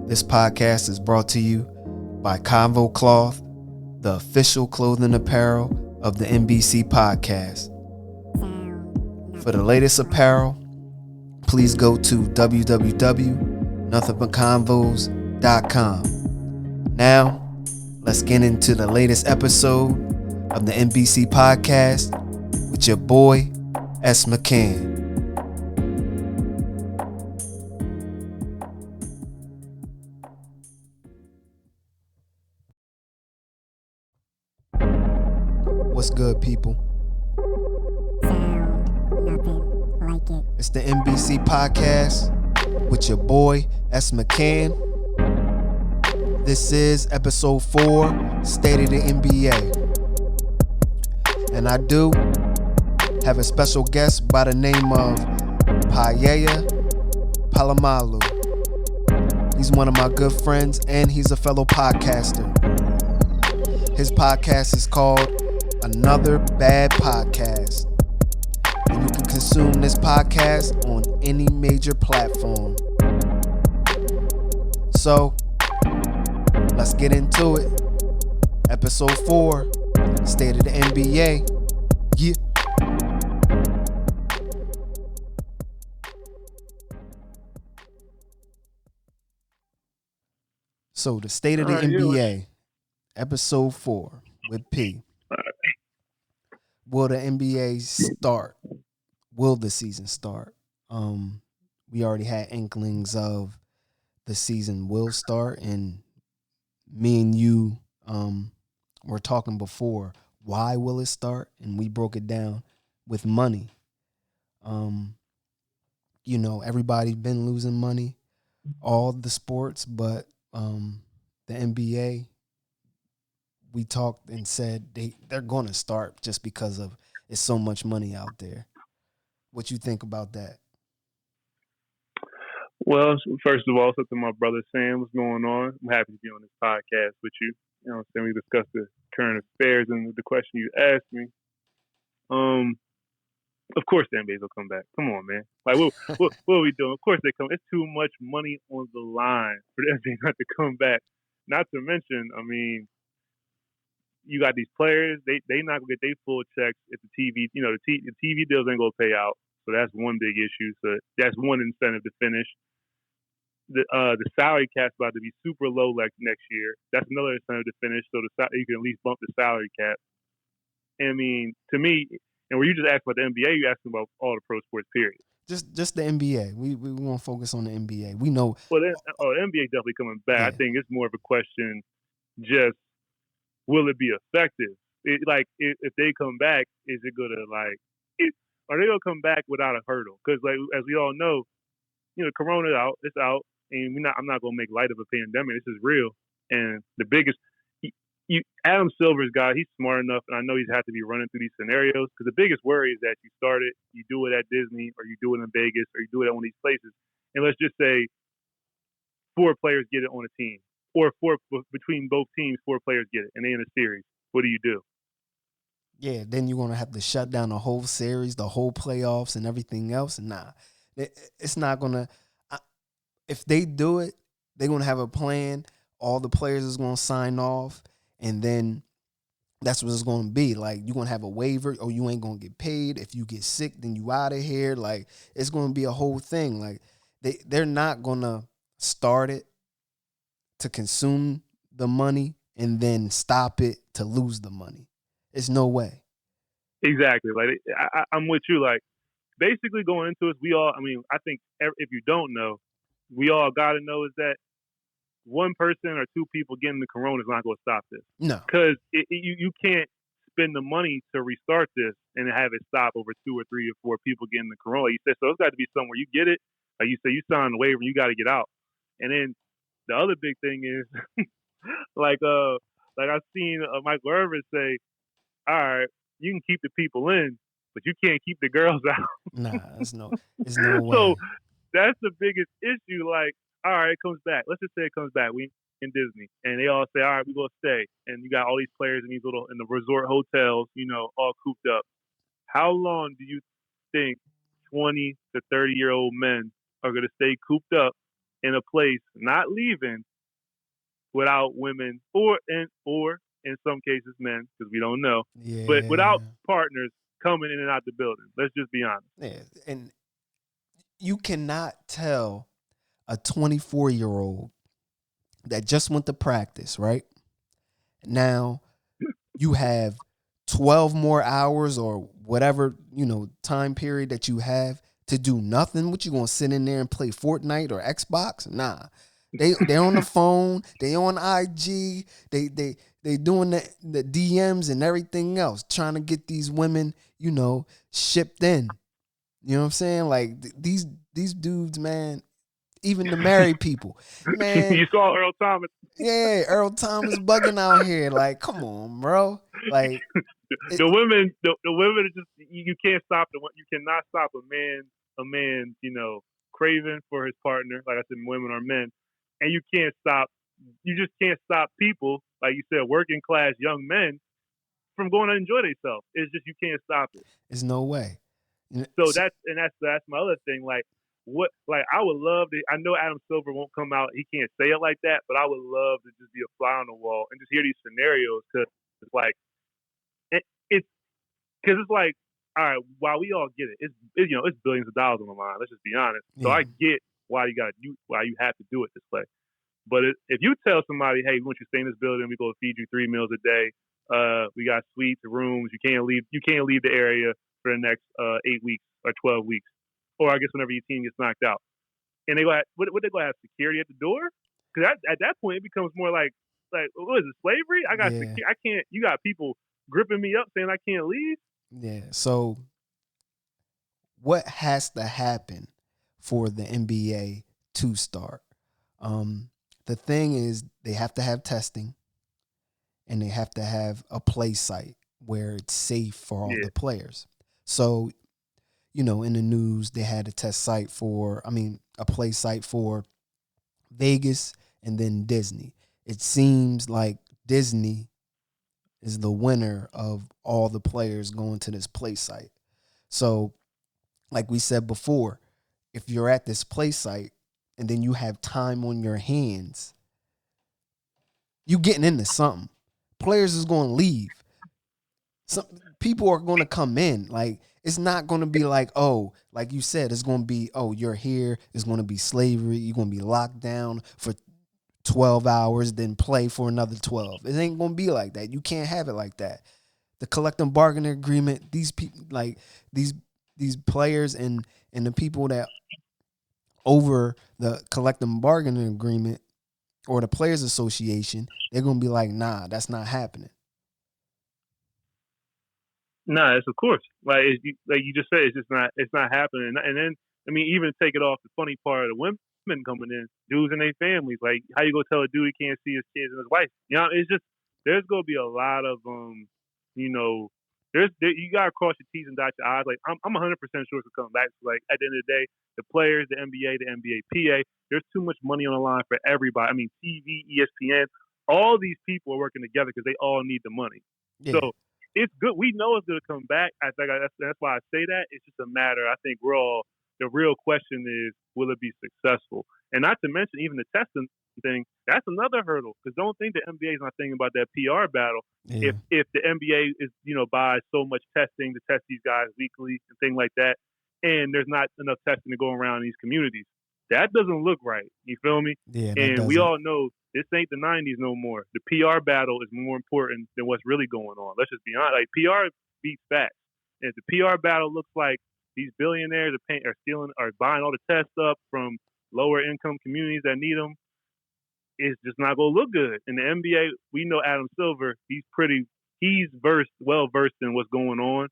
This podcast is brought to you by Convo Cloth, the official clothing apparel of the NBC podcast. For the latest apparel, please go to www.nothingbutconvos.com. Now, let's get into the latest episode of the NBC podcast with your boy, S. McCann. What's good, people? Nothing like it. It's the NBC podcast with your boy, S. McCann. This is episode 4, State of the NBA. And I do have a special guest by the name of Paiea Palomanu. He's one of my good friends and he's a fellow podcaster. His podcast is called Another Bad Podcast. And you can consume this podcast on any major platform. So, let's get into it. Episode 4, State of the NBA. Yeah. So, the State of the NBA, Episode 4 with P. Will the NBA start? Will the season start? We already had inklings of the season will start, and me and you were talking before. Why will it start? And we broke it down with money. Everybody's been losing money, all the sports, but the NBA, we talked and said they're going to start just because of it's so much money out there. What you think about that? Well, first of all, something my brother Sam was going on. I'm happy to be on this podcast with you. You know what I'm saying? We discussed the current affairs and the question you asked me. Of course the NBA's will come back. Come on, man. Like, what are we doing? Of course they come. It's too much money on the line for the NBA not to come back. Not to mention, I mean, you got these players. They not gonna get their full checks if the TV. The TV deals ain't gonna pay out. So that's one big issue. So that's one incentive to finish. The salary cap's about to be super low like next year. That's another incentive to finish. So you can at least bump the salary cap. I mean, to me, and where you just asked about the NBA, you asking about all the pro sports. Period. Just the NBA. We want to focus on the NBA. We know. Well, the NBA definitely coming back. Yeah. I think it's more of a question. Just will it be effective? If they come back, is it gonna are they gonna come back without a hurdle? Because as we all know, Corona it's out, and I'm not gonna make light of a pandemic. This is real, and the biggest. Adam Silver's guy, he's smart enough, and I know he's had to be running through these scenarios because the biggest worry is that you do it at Disney, or you do it in Vegas, or you do it at one of these places, and let's just say 4 players get it on a team, or between both teams, 4 players get it, and they in a series. What do you do? Yeah, then you're gonna have to shut down the whole series, the whole playoffs, and everything else. Nah, it's not gonna. If they do it, they're gonna have a plan. All the players is gonna sign off. And then that's what it's going to be. Like, you're going to have a waiver or you ain't going to get paid. If you get sick, then you out of here. Like, it's going to be a whole thing. Like, they're not going to start it to consume the money and then stop it to lose the money. It's no way. Exactly. Like, I'm with you. Like, basically going into it, I think if you don't know, we all got to know is that one person or 2 people getting the corona is not going to stop this. No. Because you can't spend the money to restart this and have it stop over 2 or 3 or 4 people getting the corona. You said, so it's got to be somewhere you get it. Like you say, you sign the waiver and you got to get out. And then the other big thing is, like I've seen Michael Irvin say, all right, you can keep the people in, but you can't keep the girls out. Nah, it's no way. So that's the biggest issue. Like, all right, it comes back. Let's just say it comes back. We in Disney, and they all say, all right, we're going to stay. And you got all these players in the resort hotels, all cooped up. How long do you think 20 to 30-year-old men are going to stay cooped up in a place, not leaving without women or in some cases men, because we don't know, but without partners coming in and out the building. Let's just be honest. Yeah, and you cannot tell a 24-year-old that just went to practice, right? Now you have 12 more hours or whatever, time period that you have to do nothing. What, you gonna sit in there and play Fortnite or Xbox? Nah. They on the phone, they on IG, they doing the DMs and everything else, trying to get these women, shipped in. You know what I'm saying? Like these dudes, man, even the married people, man. You saw Earl Thomas. Yeah, Earl Thomas bugging out here. Like, come on, bro. Like the women are just, you can't stop you cannot stop a man, craving for his partner. Like I said, women are men, and you just can't stop people, like you said, working class young men from going to enjoy themselves. It's just, you can't stop it. There's no way. So that's my other thing. Like, I would love to. I know Adam Silver won't come out. He can't say it like that, but I would love to just be a fly on the wall and just hear these scenarios, because it's like, all right, while we all get it, it's billions of dollars on the line. Let's just be honest. So I get why you have to do it this way. But if you tell somebody, hey, we want you to stay in this building, we go feed you 3 meals a day. We got suites, rooms. You can't leave the area for the next 8 weeks or 12 weeks, or I guess whenever your team gets knocked out. And they go, what they go have security at the door? Because at that point it becomes more like what is it, slavery? I can't. You got people gripping me up saying I can't leave. Yeah. So what has to happen for the NBA to start? The thing is, they have to have testing, and they have to have a play site where it's safe for all the players. So, in the news, they had a a play site for Vegas and then Disney. It seems like Disney is the winner of all the players going to this play site. So, like we said before, if you're at this play site and then you have time on your hands, you getting into something. Players is going to leave. Some people are going to come in. Like, it's not going to be like, oh, like you said, it's going to be, oh, you're here. It's going to be slavery. You're going to be locked down for 12 hours, then play for another 12. It ain't going to be like that. You can't have it like that. The collective bargaining agreement, these people, like these players and the people that over the collective bargaining agreement or the Players Association, they're going to be like, nah, that's not happening. Nah, it's of course. Like you just said, it's not happening. And then, even take it off, the funny part of the women coming in, dudes and their families. Like, how you gonna tell a dude he can't see his kids and his wife? It's just, there's gonna be a lot of you gotta cross your T's and dot your I's. Like, I'm 100% sure it's gonna come back. Like, at the end of the day, the players, the NBA PA, there's too much money on the line for everybody. TV, ESPN, all these people are working together because they all need the money. Yeah. So it's good. We know it's going to come back. I think that's why I say that. It's just a matter. I think the real question is, will it be successful? And not to mention even the testing thing. That's another hurdle, because don't think the NBA is not thinking about that PR battle. Yeah. If the NBA is buys so much testing to test these guys weekly and things like that, and there's not enough testing to go around in these communities, that doesn't look right. You feel me? Yeah. And we all know this ain't the 90s no more. The PR battle is more important than what's really going on. Let's just be honest. Like, PR beats facts. And if the PR battle looks like these billionaires are buying all the tests up from lower income communities that need them, it's just not going to look good. In the NBA, we know Adam Silver, he's well versed in what's going on.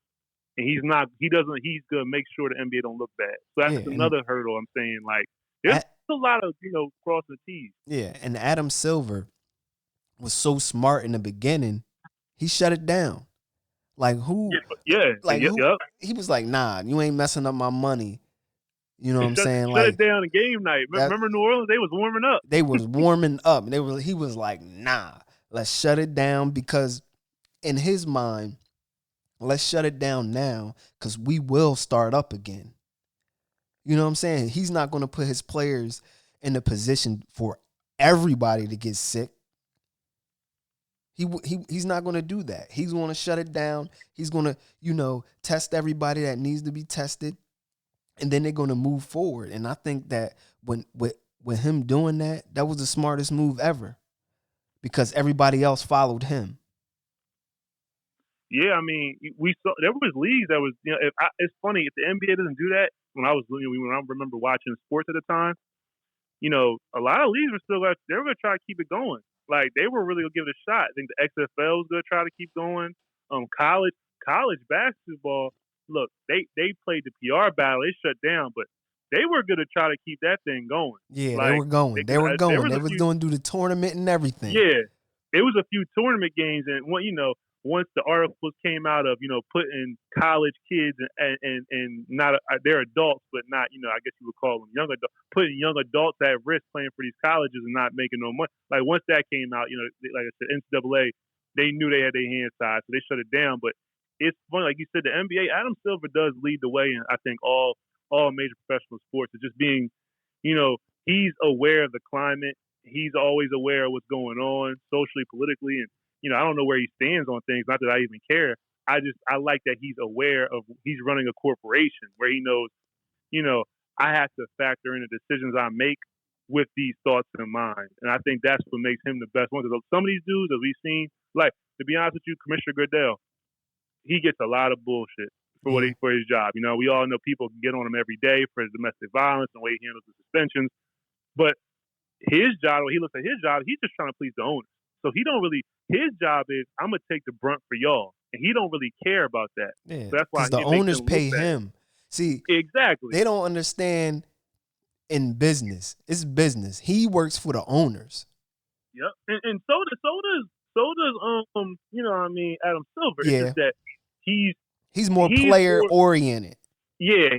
And he's going to make sure the NBA don't look bad. So that's another hurdle. I'm saying, like, there's a lot of, crossing the T's. Yeah, and Adam Silver was so smart in the beginning, he shut it down. Like, who? Yeah. Like, he was like, nah, you ain't messing up my money. You know what I'm saying? Shut it down on game night. Remember New Orleans? They was warming up. They was warming up. He was like, nah, let's shut it down, because in his mind, let's shut it down now because we will start up again. You know what I'm saying? He's not going to put his players in a position for everybody to get sick. He's not going to do that. He's going to shut it down. He's going to, test everybody that needs to be tested, and then they're going to move forward. And I think that when with him doing that, that was the smartest move ever, because everybody else followed him. Yeah, I mean, we saw there was leagues that was, it's funny if the NBA doesn't do that. When I remember watching sports at the time, a lot of leagues were still they were going to try to keep it going. Like, they were really going to give it a shot. I think the XFL was going to try to keep going. College basketball, look, they played the PR battle. They shut down, but they were going to try to keep that thing going. Yeah, like, they were going. They was going to do the tournament and everything. Yeah, it was a few tournament games, and once the articles came out of putting college kids and not they're adults, but not I guess you would call them young adults, putting young adults at risk playing for these colleges and not making no money. Like, once that came out, like I said, NCAA, they knew they had their hands tied, so they shut it down. But it's funny, like you said, the NBA, Adam Silver does lead the way in I think all major professional sports. It's just being, he's aware of the climate. He's always aware of what's going on socially, politically, and I don't know where he stands on things. Not that I even care. I like that he's aware of he's running a corporation where he knows, I have to factor in the decisions I make with these thoughts in mind. And I think that's what makes him the best one. Because some of these dudes that we've seen, like, to be honest with you, Commissioner Goodell, he gets a lot of bullshit for for his job. We all know people get on him every day for his domestic violence and the way he handles the suspensions. But his job, when he looks at his job, he's just trying to please the owners. So his job is, I'm going to take the brunt for y'all. And he don't really care about that. Yeah, so that's why the owners pay him. See, exactly. They don't understand in business. It's business. He works for the owners. Yep. And so does Adam Silver. Yeah. It's just that he's more player oriented. Yeah.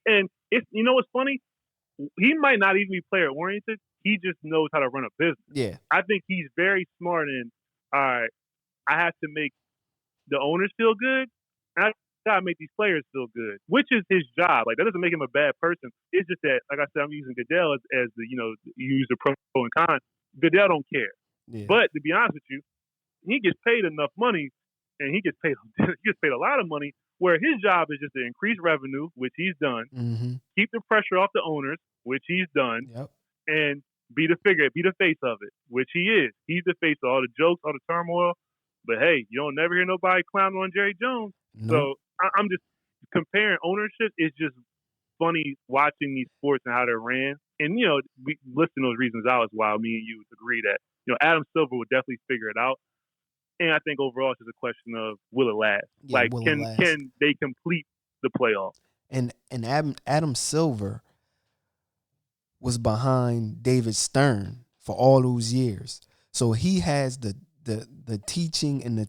And it's, what's funny? He might not even be player oriented. He just knows how to run a business. Yeah. I think he's very smart in, all right, I have to make the owners feel good, and I got to make these players feel good, which is his job. Like, that doesn't make him a bad person. It's just that, like I said, I'm using Goodell as the, you use the pro and con. Goodell don't care. Yeah. But to be honest with you, he gets paid enough money, and he gets paid a lot of money, where his job is just to increase revenue, which he's done, keep the pressure off the owners, which he's done, and be the face of it, which he is. He's the face of all the jokes, all the turmoil. But hey, you don't never hear nobody clowning on Jerry Jones. Nope. So I'm just comparing ownership. It's just funny watching these sports and how they're ran. And we listing those reasons out is why me and you would agree that Adam Silver would definitely figure it out. And I think overall it's just a question of will it last? Yeah, can they complete the playoffs? And Adam Silver was behind David Stern for all those years. So he has the teaching and the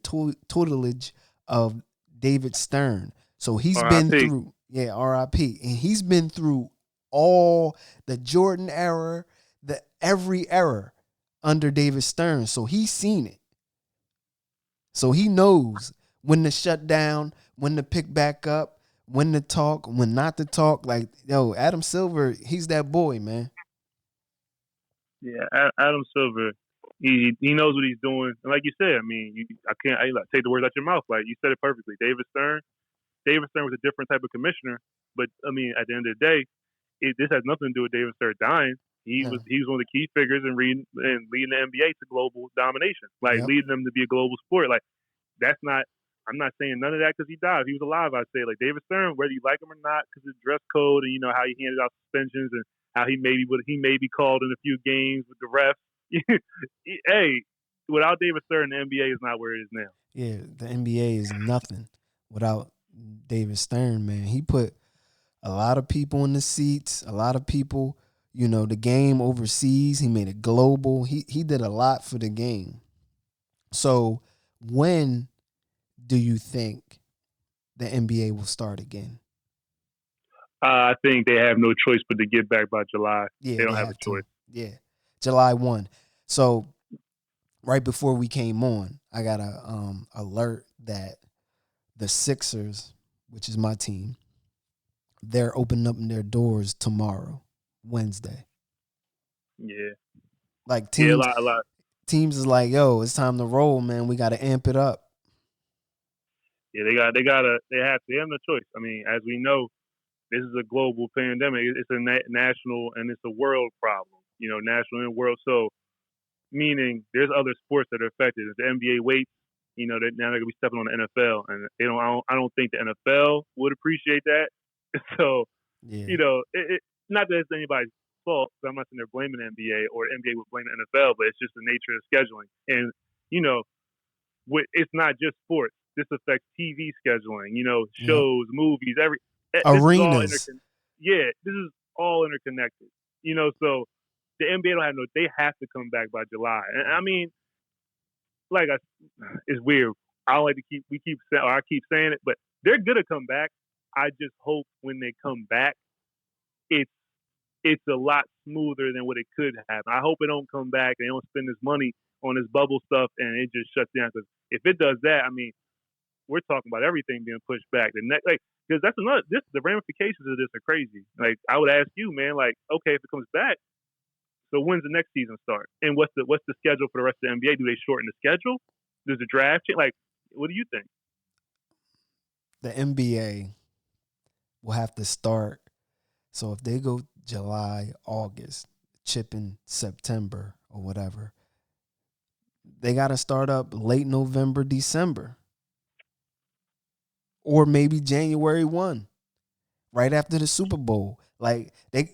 tutelage of David Stern. So he's been through, R.I.P. And he's been through all the Jordan era, every era under David Stern. So he's seen it. So he knows when to shut down, when to pick back up, when to talk, when not to talk. Like, Adam Silver, he's that boy, man. Yeah, Adam Silver, he knows what he's doing. And like you said, I mean, I can't take the words out your mouth. Like, you said it perfectly. David Stern was a different type of commissioner. But, I mean, at the end of the day, this has nothing to do with David Stern dying. He was one of the key figures in leading the NBA to global domination, leading them to be a global sport. Like, I'm not saying none of that because he died. If he was alive, I'd say, like, David Stern, whether you like him or not, because of the dress code and how he handed out suspensions and how he may be called in a few games with the refs. Hey, without David Stern, the NBA is not where it is now. Yeah, the NBA is nothing without David Stern, man. He put a lot of people in the seats, a lot of people, the game overseas. He made it global. He did a lot for the game. So when do you think the NBA will start again? I think they have no choice but to get back by July. Yeah, they don't have a choice. Yeah, July 1. So right before we came on, I got a alert that the Sixers, which is my team, they're opening up their doors tomorrow, Wednesday. Yeah. Like Yeah, teams a lot. teams is like, yo, it's time to roll, man. We got to amp it up. Yeah, they have no choice. I mean, as we know, this is a global pandemic. It's a national and it's a world problem. National and world. So meaning there's other sports that are affected. If the NBA waits, that now they're gonna be stepping on the NFL, and they don't. I don't think the NFL would appreciate that. So Yeah. not that it's anybody's fault. So I'm not sitting there blaming the NBA or the NBA would blame the NFL, but it's just the nature of scheduling. And it's not just sports. This affects TV scheduling. Yep. Shows, movies, this is all Arenas. Yeah, this is all interconnected. So the NBA don't have no. They have to come back by July. And I mean, it's weird. I don't like to I keep saying it, but they're gonna come back. I just hope when they come back, it's a lot smoother than what it could have. I hope it don't come back and they don't spend this money on this bubble stuff and it just shuts down. Because if it does that, I mean, we're talking about everything being pushed back. Because that's the ramifications of this are crazy. Like I would ask you, man, like, okay, if it comes back, so when's the next season start? And what's the schedule for the rest of the NBA? Do they shorten the schedule? Does the draft change? Like, what do you think? The NBA will have to start. So if they go July, August, chip in September or whatever, they got to start up late November, December. Or maybe January 1, right after the Super Bowl. Like they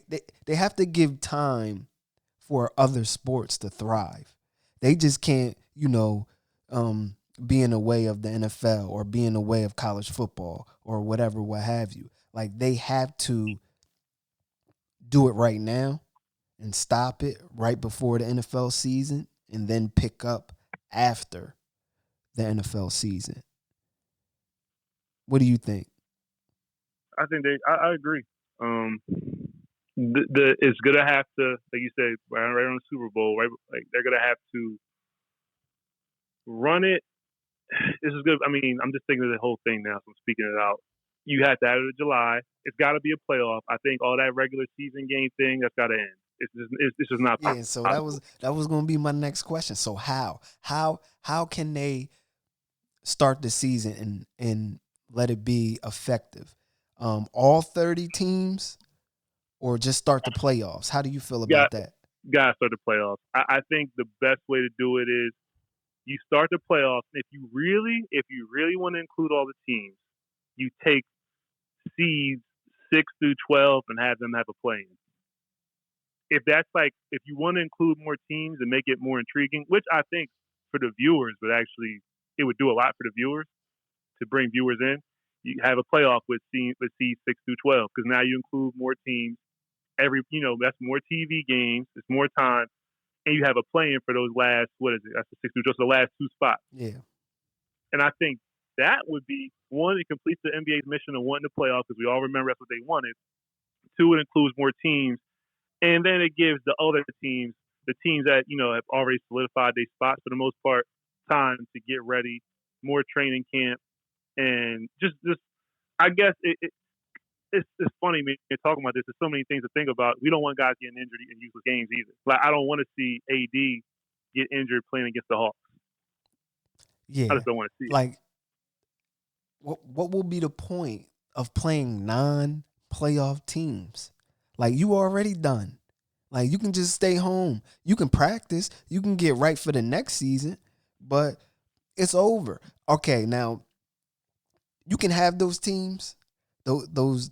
have to give time for other sports to thrive. They just can't, be in the way of the NFL or be in the way of college football or whatever, what have you. Like they have to do it right now and stop it right before the NFL season and then pick up after the NFL season. What do you think? I think I agree. It's gonna have to, like you said, right on the Super Bowl, right? Like they're gonna have to run it. This is good. I mean, I'm just thinking of the whole thing now, so I'm speaking it out. You have to add it to July. It's got to be a playoff. I think all that regular season game thing that's got to end. It's just not Yeah, so possible. that was going to be my next question. So how can they start the season and let it be effective? All 30 teams or just start the playoffs? How do you feel about Got that? got to start the playoffs. I think the best way to do it is you start the playoffs. If you really want to include all the teams, you take seeds 6 through 12 and have them have a play-in. If you want to include more teams and make it more intriguing, which I think for the viewers it would do a lot for the viewers to bring viewers in. You have a playoff with seeds 6 through 12 because now you include more teams. That's more TV games. It's more time, and you have a play-in for those last. What is it? That's the 6 through 12. So the last two spots. Yeah. And I think that would be one. It completes the NBA's mission of wanting the playoff because we all remember that's what they wanted. Two, it includes more teams. And then it gives the other teams, the teams that, have already solidified their spots for the most part, time to get ready, more training camp. And just I guess it's funny, man, talking about this. There's so many things to think about. We don't want guys getting injured in useless games either. Like, I don't want to see AD get injured playing against the Hawks. I Yeah. just don't want to see it. Like what will be the point of playing non-playoff teams? Like you already done. Like you can just stay home. You can practice. You can get right for the next season, but it's over. Okay, now you can have those teams, those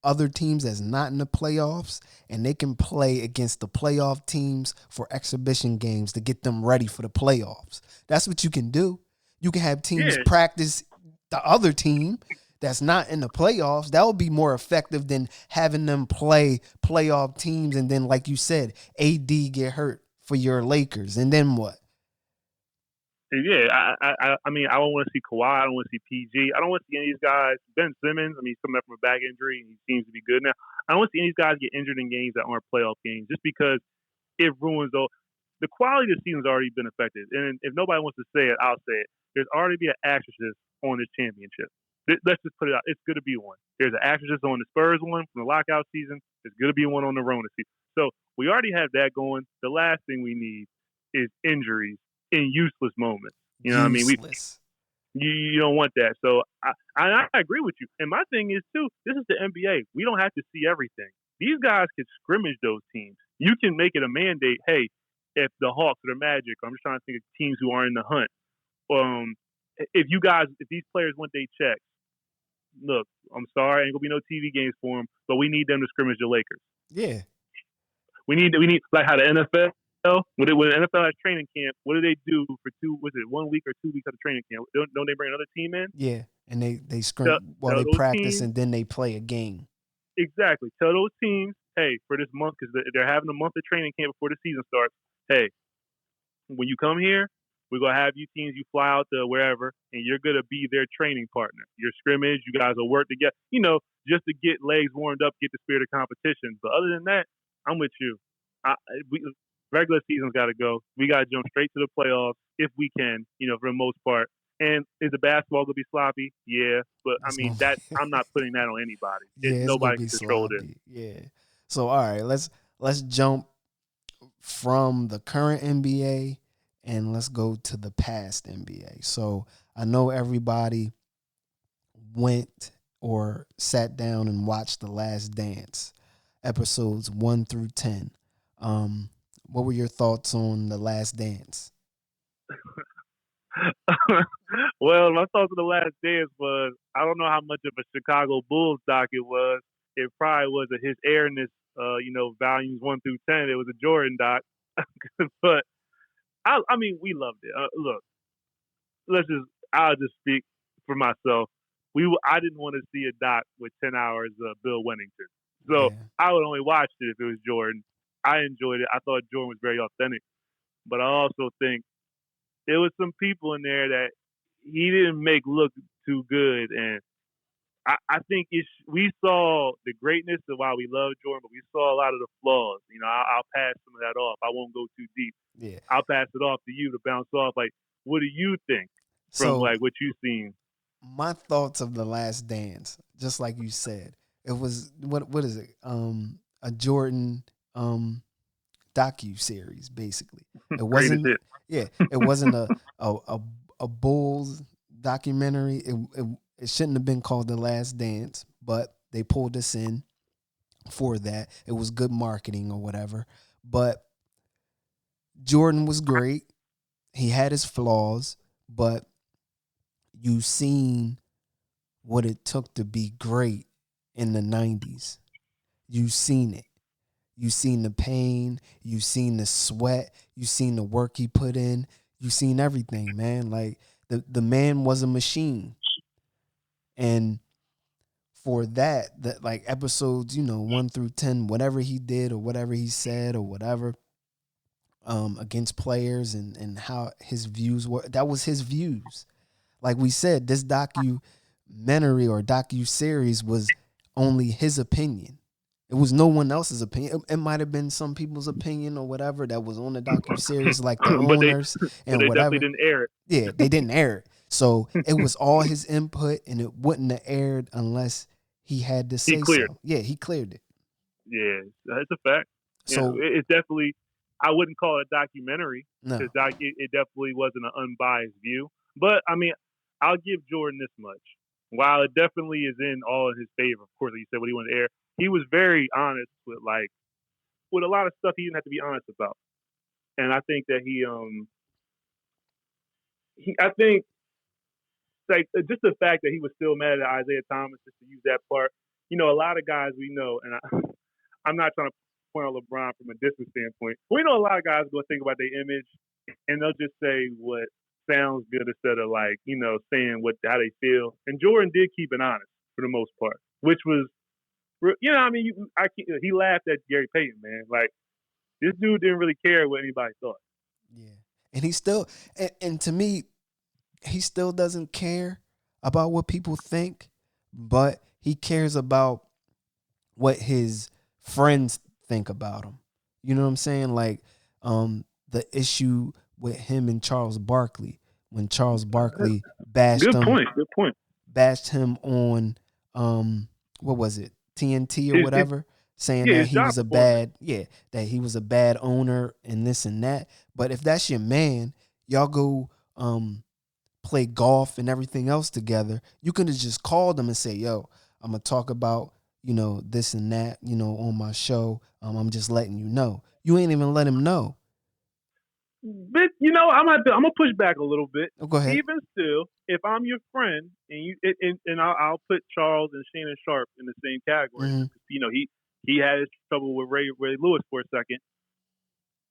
other teams that's not in the playoffs, and they can play against the playoff teams for exhibition games to get them ready for the playoffs. That's what you can do. You can have teams Yeah. practice the other team that's not in the playoffs. That would be more effective than having them play playoff teams and then, like you said, AD get hurt for your Lakers, and then what? Yeah, I mean, I don't want to see Kawhi. I don't want to see PG. I don't want to see any of these guys. Ben Simmons, I mean, he's coming back from a back injury, and he seems to be good now. I don't want to see any of these guys get injured in games that aren't playoff games, just because it ruins the quality of the season's already been affected. And if nobody wants to say it, I'll say it. There's already been an asterisk on this championship. Let's just put it out. It's going to be one. There's an asterisk on the Spurs one from the lockout season. There's going to be one on the Rona season. So We already have that going. The last thing we need is injuries in useless moments. You know what I mean? Useless. You don't want that. So I agree with you. And my thing is too, this is the NBA. We don't have to see everything. These guys can scrimmage those teams. You can make it a mandate. Hey, if the Hawks or the Magic, I'm just trying to think of teams who are in the hunt. If these players want their checks, look, I'm sorry, ain't gonna be no TV games for them, but we need them to scrimmage the Lakers. Yeah. We need like how the NFL. When the NFL has training camp, what do they do for 1 week or 2 weeks of the training camp? Don't they bring another team in? Yeah, and they scrim while they practice teams, and then they play a game. Exactly. Tell those teams, hey, for this month, because they're having a month of training camp before the season starts, hey, when you come here, we're going to have you teams, you fly out to wherever, and you're going to be their training partner. Your scrimmage, you guys will work together, just to get legs warmed up, get the spirit of competition. But other than that, I'm with you. Regular season's got to go. We got to jump straight to the playoffs if we can, for the most part. And is the basketball going to be sloppy? Yeah. But, I'm not putting that on anybody. Yeah, nobody can control it. Yeah. So, all right, let's jump from the current NBA and let's go to the past NBA. So, I know everybody went or sat down and watched The Last Dance, episodes 1 through 10. What were your thoughts on The Last Dance? Well, my thoughts on The Last Dance was, I don't know how much of a Chicago Bulls doc it was. It probably was a his airness, volumes 1 through 10. It was a Jordan doc. But, we loved it. Look, I'll just speak for myself. I didn't want to see a doc with 10 hours of Bill Wennington. So yeah. I would only watch it if it was Jordan. I enjoyed it. I thought Jordan was very authentic. But I also think there was some people in there that he didn't make look too good. And I think we saw the greatness of why we love Jordan, but we saw a lot of the flaws. I'll pass some of that off. I won't go too deep. Yeah. I'll pass it off to you to bounce off. Like, what do you think from what you've seen? My thoughts of The Last Dance, just like you said, it was what is it? A Jordan docu-series, basically. It wasn't it wasn't a Bulls documentary. It shouldn't have been called The Last Dance, but they pulled us in for that. It was good marketing or whatever. But Jordan was great. He had his flaws, but you seen what it took to be great in the 90s. You seen it. You seen the pain. You seen the sweat. You seen the work he put in. You seen everything, man. Like, the man was a machine. And for that like episodes, 1 through 10, whatever he did or whatever he said or whatever, against players and how his views were, that was his views. Like we said, this documentary or docu-series was only his opinion. It was no one else's opinion. It might have been some people's opinion or whatever that was on the docu-series, like the owners and they whatever. Definitely didn't air it. Yeah, they didn't air it. So it was all his input, and it wouldn't have aired unless he had to say so. Yeah, he cleared it. Yeah, that's a fact. So it's definitely, I wouldn't call it a documentary because no. It definitely wasn't an unbiased view. But I'll give Jordan this much. While it definitely is in all in his favor, of course, like you said, what he wanted to air, he was very honest with a lot of stuff he didn't have to be honest about. And I think that just the fact that he was still mad at Isaiah Thomas, just to use that part. A lot of guys we know, and I'm not trying to point out LeBron from a distance standpoint. We know a lot of guys go think about their image, and they'll just say what sounds good instead of saying how they feel. And Jordan did keep it honest for the most part, which was, he laughed at Gary Payton, man. Like, this dude didn't really care what anybody thought. Yeah, and he still, and to me, he still doesn't care about what people think, but he cares about what his friends think about him. You know what I'm saying? Like, the issue with him and Charles Barkley, when Charles Barkley bashed him. Good point. Bashed him on, what was it? TNT or whatever. saying Yeah, that his he job was a performance. that he was a bad owner and this and that. But if that's your man, y'all go play golf and everything else together. You could have just called him and say, "Yo, I'm gonna talk about this and that on my show. I'm just letting you know." You ain't even let him know. But I'm gonna push back a little bit. Oh, go ahead. Even still, if I'm your friend and I'll put Charles and Shannon Sharp in the same category. Mm-hmm. He had his trouble with Ray Lewis for a second.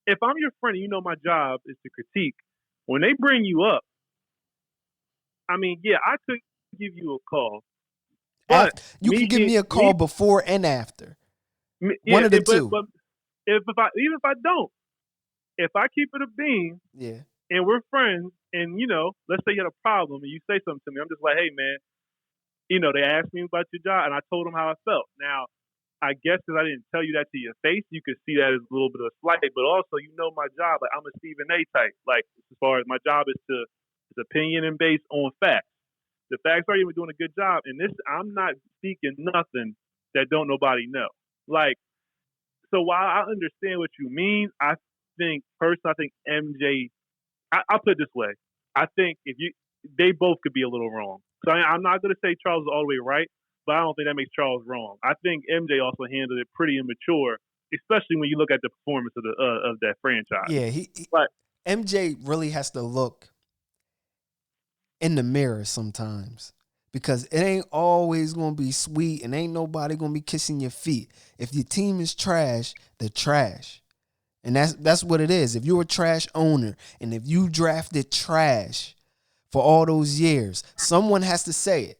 If I'm your friend, and my job is to critique. When they bring you up, I mean, yeah, I could give you a call, but You can give me a call before and after. One of the two. But if I don't, if I keep it a beam, Yeah. and we're friends, and let's say you had a problem, and you say something to me, I'm just like, hey man, they asked me about your job, and I told them how I felt. Now, I guess because I didn't tell you that to your face, you could see that as a little bit of a slight, but also my job. Like, I'm a Stephen A. type. Like, as far as my job is opinion and based on facts. The facts are you're doing a good job, and this I'm not speaking nothing that don't nobody know. Like, so while I understand what you mean, I think MJ. I'll put it this way: I think they both could be a little wrong. So I'm not going to say Charles is all the way right, but I don't think that makes Charles wrong. I think MJ also handled it pretty immature, especially when you look at the performance of that franchise. Yeah, but MJ really has to look in the mirror sometimes, because it ain't always gonna be sweet, and ain't nobody gonna be kissing your feet. If your team is trash, they're trash, and that's what it is. If you're a trash owner, and if you drafted trash for all those years, someone has to say it.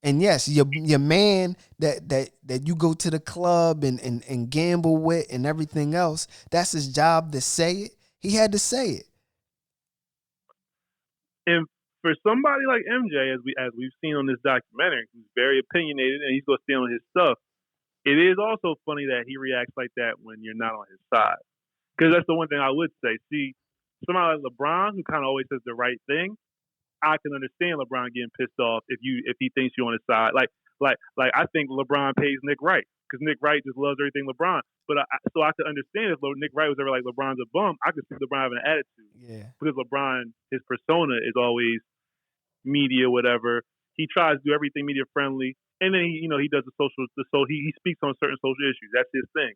And yes, your man that you go to the club and gamble with and everything else, that's his job to say it. He had to say it. And for somebody like MJ, as we've seen on this documentary, who's very opinionated and he's gonna stand on his stuff, it is also funny that he reacts like that when you're not on his side. Because that's the one thing I would say. See, somebody like LeBron, who kind of always says the right thing, I can understand LeBron getting pissed off if he thinks you're on his side. Like I think LeBron pays Nick Wright because Nick Wright just loves everything LeBron. But so I could understand if Nick Wright was ever like LeBron's a bum. I could see LeBron having an attitude. Yeah. Because LeBron, his persona is always media, whatever. He tries to do everything media friendly, and then he does he speaks on certain social issues. That's his thing.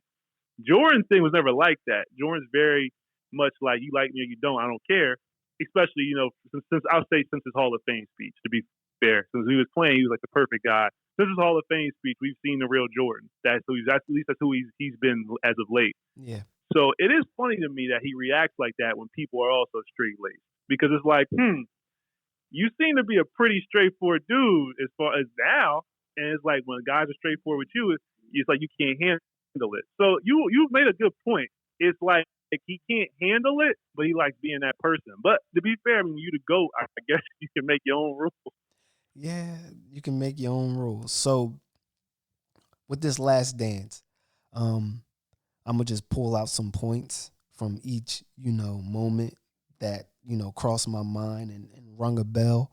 Jordan's thing was never like that. Jordan's very much like, you like me or you don't, I don't care. Especially, since his Hall of Fame speech, to be fair. Since he was playing, he was like the perfect guy. Since his Hall of Fame speech, we've seen the real Jordan. That's at least that's who he's been as of late. Yeah. So it is funny to me that he reacts like that when people are also straight-laced. Because it's like, you seem to be a pretty straightforward dude as far as now. And it's like, when guys are straightforward with you, it's like you can't handle it. So you've made a good point. It's like he can't handle it, but he likes being that person. But to be fair, you the GOAT, I guess you can make your own rules. Yeah, you can make your own rules. So with this Last Dance, I'm gonna just pull out some points from each, moment that, crossed my mind and rung a bell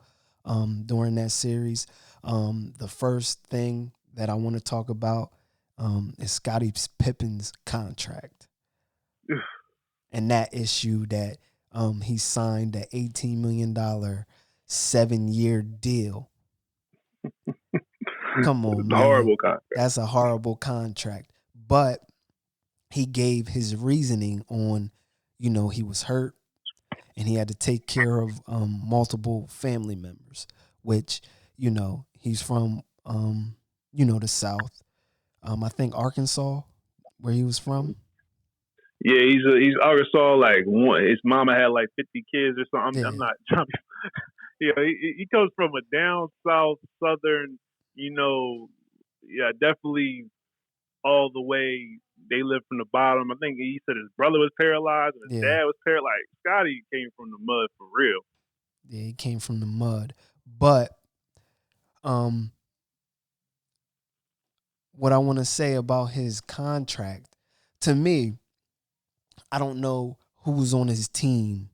during that series. The first thing that I want to talk about is Scottie Pippen's contract. And that issue that he signed an $18 million 7-year deal. Come on, man. Horrible contract. That's a horrible contract. But he gave his reasoning on, he was hurt and he had to take care of multiple family members, which, he's from, the South. I think Arkansas, where he was from. Yeah, he's Arkansas. Like, his mama had like 50 kids or something. Yeah. I'm not trying to. He comes from a down south southern. Definitely all the way. They live from the bottom. I think he said his brother was paralyzed and his dad was paralyzed. Like, Scotty came from the mud for real. Yeah, he came from the mud. But what I want to say about his contract, to me, I don't know who's on his team.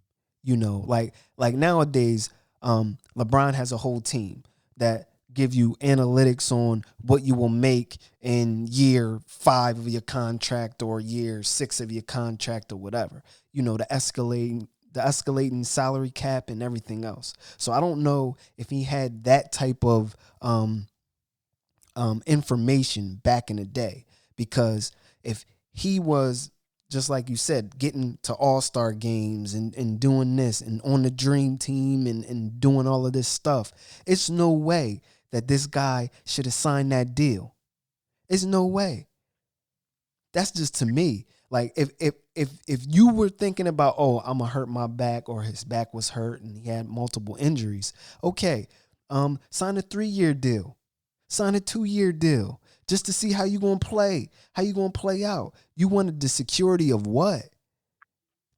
Like nowadays, LeBron has a whole team that give you analytics on what you will make in year 5 of your contract or year 6 of your contract or whatever. You know, the escalating salary cap and everything else. So I don't know if he had that type of information back in the day, because if he was, just like you said, getting to all-star games and doing this and on the dream team and doing all of this stuff, it's no way that this guy should have signed that deal. It's no way. That's just to me. Like if you were thinking about, oh, I'm gonna hurt my back, or his back was hurt and he had multiple injuries, okay, sign a 3-year deal, sign a 2-year deal, just to see how you gonna play, how you gonna play out. You wanted the security of what?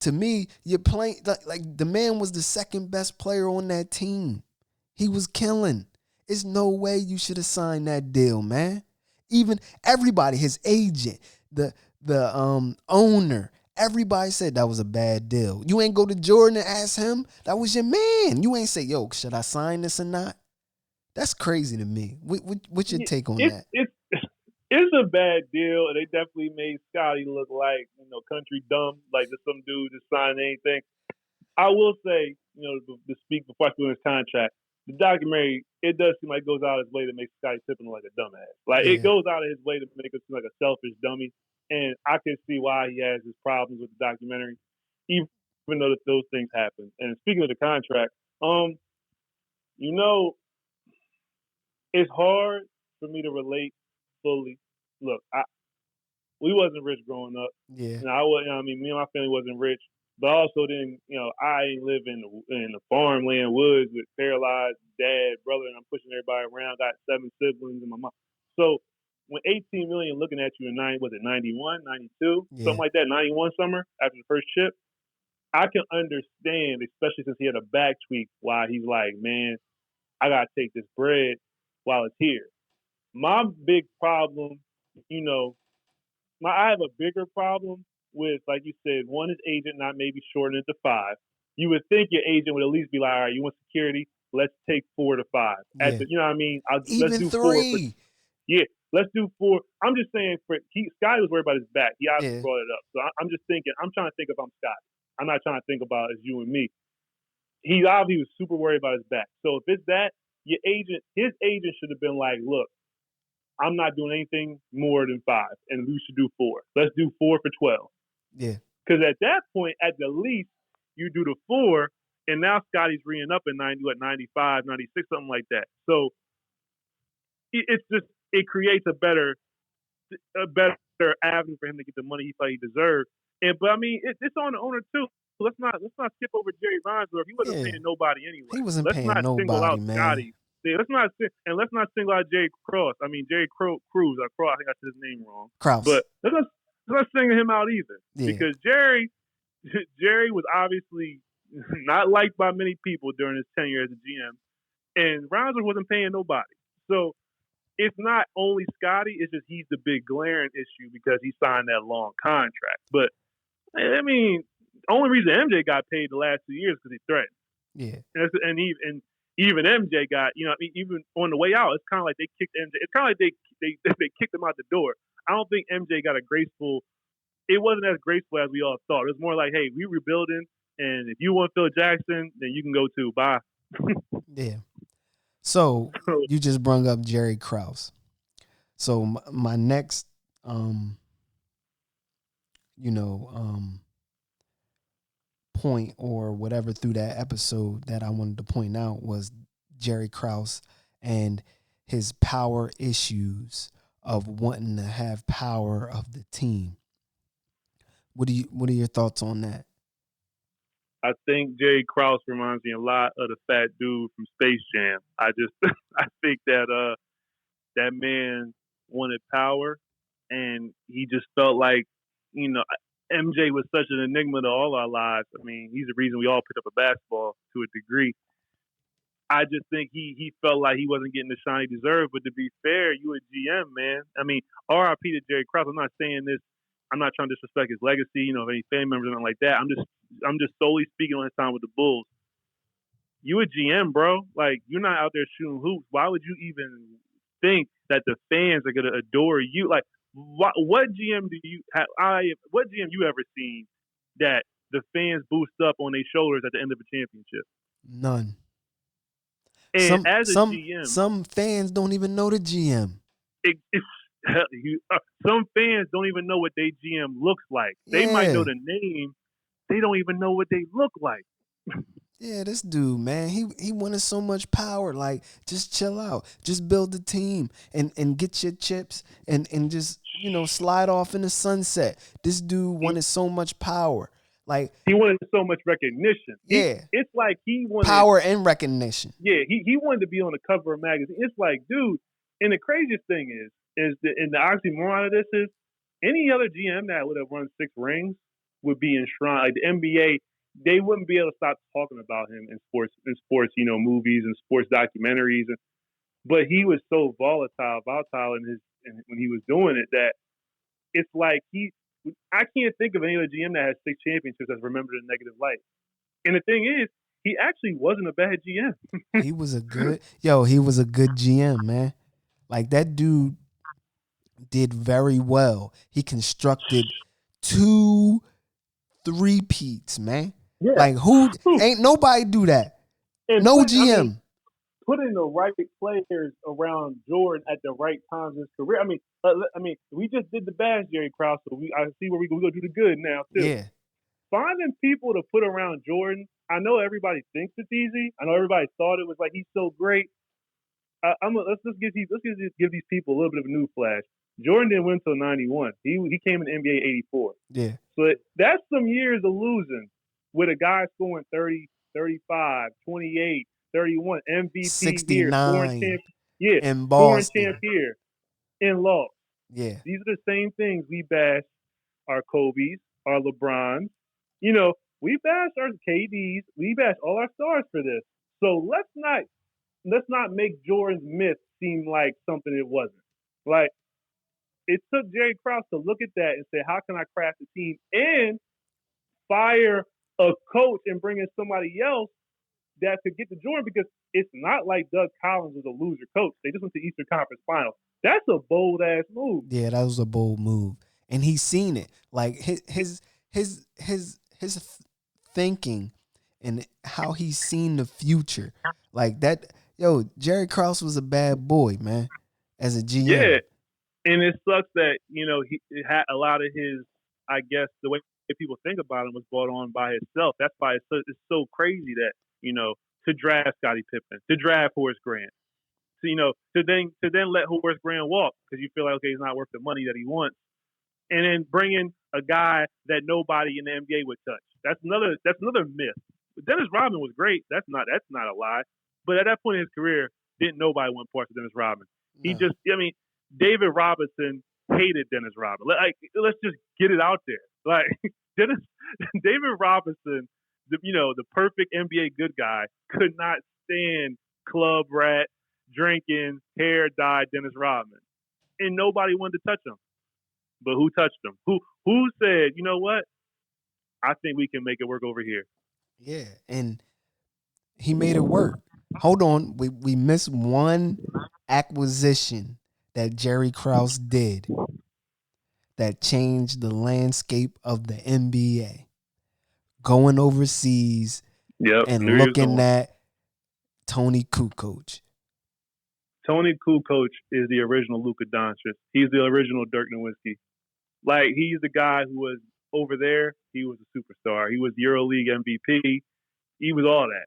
To me, you're playing like the man was the second best player on that team. He was killing. It's no way you should have signed that deal, man. Even everybody, his agent, the owner, everybody said that was a bad deal. You ain't go to Jordan and ask him. That was your man. You ain't say, yo, should I sign this or not? That's crazy to me. What's your take on that? It's a bad deal, and they definitely made Scotty look like, country dumb, like just some dude just signed anything. I will say, to speak before I go in his contract, the documentary, it does seem like it goes out of its way to make Scotty Pippen look like a dumbass. Like, It goes out of his way to make him seem like a selfish dummy. And I can see why he has his problems with the documentary, even though that those things happen. And speaking of the contract, it's hard for me to relate fully. Look, we wasn't rich growing up. Yeah. Me and my family wasn't rich, but also then, I ain't live in the farmland woods with paralyzed dad, brother, and I'm pushing everybody around. Got 7 siblings and my mom. So when 18 million looking at you in 91, 92, something like that, 91 summer after the first chip, I can understand, especially since he had a back tweak, why he's like, man, I gotta take this bread while it's here. My big problem, I have a bigger problem with, like you said, one, his agent not maybe shorten it to 5. You would think your agent would at least be like, all right, you want security? Let's take 4 to 5. Yeah. You know what I mean? Even let's do 3. 4. Let's do 4. I'm just saying, Scotty was worried about his back. He obviously brought it up. So I'm just thinking, I'm trying to think if I'm Scotty. I'm not trying to think about as you and me. He obviously was super worried about his back. So if it's that, his agent should have been like, look, I'm not doing anything more than 5, and we should do 4. Let's do 4 for 12. Yeah. Because at that point, at the least, you do the 4, and now Scotty's reeing up at 95, 96, something like that. So it creates a better avenue for him to get the money he thought he deserved. But I mean, it's on the owner too. Let's not skip over Jerry Reinsdorf. He wasn't paying nobody anyway. He wasn't let's paying not nobody, single out man. Scotty. Yeah, let's not single out Jerry Cross. I mean Jerry Cruz. I think I said his name wrong. Krause. But let's not single him out either. Yeah. Because Jerry was obviously not liked by many people during his tenure as a GM, and Reinsdorf wasn't paying nobody. So it's not only Scotty, it's just he's the big glaring issue because he signed that long contract. But I mean, the only reason MJ got paid the last 2 years because he threatened. Yeah. And even MJ got, even on the way out, it's kind of like they kicked MJ. It's kind of like they kicked him out the door. I don't think MJ got it wasn't as graceful as we all thought. It was more like, hey, we rebuilding, and if you want Phil Jackson, then you can go too. Bye. Yeah. So you just brought up Jerry Krause. So my next, point or whatever through that episode that I wanted to point out was Jerry Krause and his power issues of wanting to have power of the team. What are your thoughts on that? I think Jerry Krause reminds me a lot of the fat dude from Space Jam. I think that that man wanted power, and he just felt like, MJ was such an enigma to all our lives. I mean, he's the reason we all picked up a basketball to a degree. I just think he felt like he wasn't getting the shine he deserved. But to be fair, you a GM, man. I mean, RIP to Jerry Krause. I'm not saying this. I'm not trying to disrespect his legacy, any family members or anything like that. I'm just solely speaking on his time with the Bulls. you a GM, bro. Like, you're not out there shooting hoops. Why would you even think that the fans are gonna adore you? Like, what GM do you have? What GM you ever seen that the fans boost up on their shoulders at the end of a championship? None. And as a GM, some fans don't even know the GM. Some fans don't even know what their GM looks like. They might know the name. They don't even know what they look like. Yeah, this dude, man, he wanted so much power. Like, just chill out. Just build the team and get your chips and just, slide off in the sunset. This dude wanted so much power. Like, he wanted so much recognition. Yeah. It's like he wanted power and recognition. Yeah, he wanted to be on the cover of a magazine. It's like, dude, and the craziest thing and the oxymoron of this is any other GM that would have won 6 rings would be enshrined. Like the NBA, they wouldn't be able to stop talking about him in sports, movies and sports documentaries. But he was so volatile when he was doing it that it's like I can't think of any other GM that has 6 championships that's remembered in a negative light. And the thing is, he actually wasn't a bad GM. He was a good GM, man. Like, that dude did very well. He constructed 2 3-peats, man. Yeah. Like, ain't nobody do that. And no GM. Putting the right players around Jordan at the right times in his career. I mean, we just did the bad Jerry Krause, so I see where we go do the good now too. Yeah. Finding people to put around Jordan. I know everybody thinks it's easy. I know everybody thought it was like he's so great. Let's give these people a little bit of a new flash. Jordan didn't win until 91. He came in the NBA 84. Yeah. So that's some years of losing with a guy scoring 30, 35, 28, 31, MVP 69. here, In scoring Boston. champ here, in loss. Yeah. These are the same things we bash our Kobe's, our LeBrons. We bash our KDs. We bash all our stars for this. So let's not make Jordan's myth seem like something it wasn't. Like, it took Jerry Krause to look at that and say, how can I craft a team and fire a coach and bring in somebody else that could get to Jordan? Because it's not like Doug Collins was a loser coach. They just went to Eastern Conference Finals. That's a bold ass move. Yeah, that was a bold move, and he's seen it. Like his thinking and how he's seen the future, like that. Yo, Jerry Krause was a bad boy, man, as a GM. Yeah, and it sucks that he had a lot of his, I guess, the way people think about him was brought on by himself. That's why it's so crazy that to draft Scottie Pippen, to draft Horace Grant, to then let Horace Grant walk because you feel like, okay, he's not worth the money that he wants, and then bring in a guy that nobody in the NBA would touch. That's another myth. Dennis Rodman was great. That's not a lie. But at that point in his career, didn't nobody want parts of Dennis Rodman. No. David Robinson hated Dennis Rodman. Let's just get it out there. Like, David Robinson, the perfect NBA good guy, could not stand club rat, drinking, hair dyed Dennis Rodman. And nobody wanted to touch him. But who touched him? Who said, you know what? I think we can make it work over here. Yeah, and he made it work. Hold on. We missed one acquisition that Jerry Krause did that changed the landscape of the NBA. Going overseas and looking at Tony Kukoc. Tony Kukoc is the original Luka Doncic. He's the original Dirk Nowitzki. Like, he's the guy who was over there. He was a superstar. He was EuroLeague MVP. He was all that.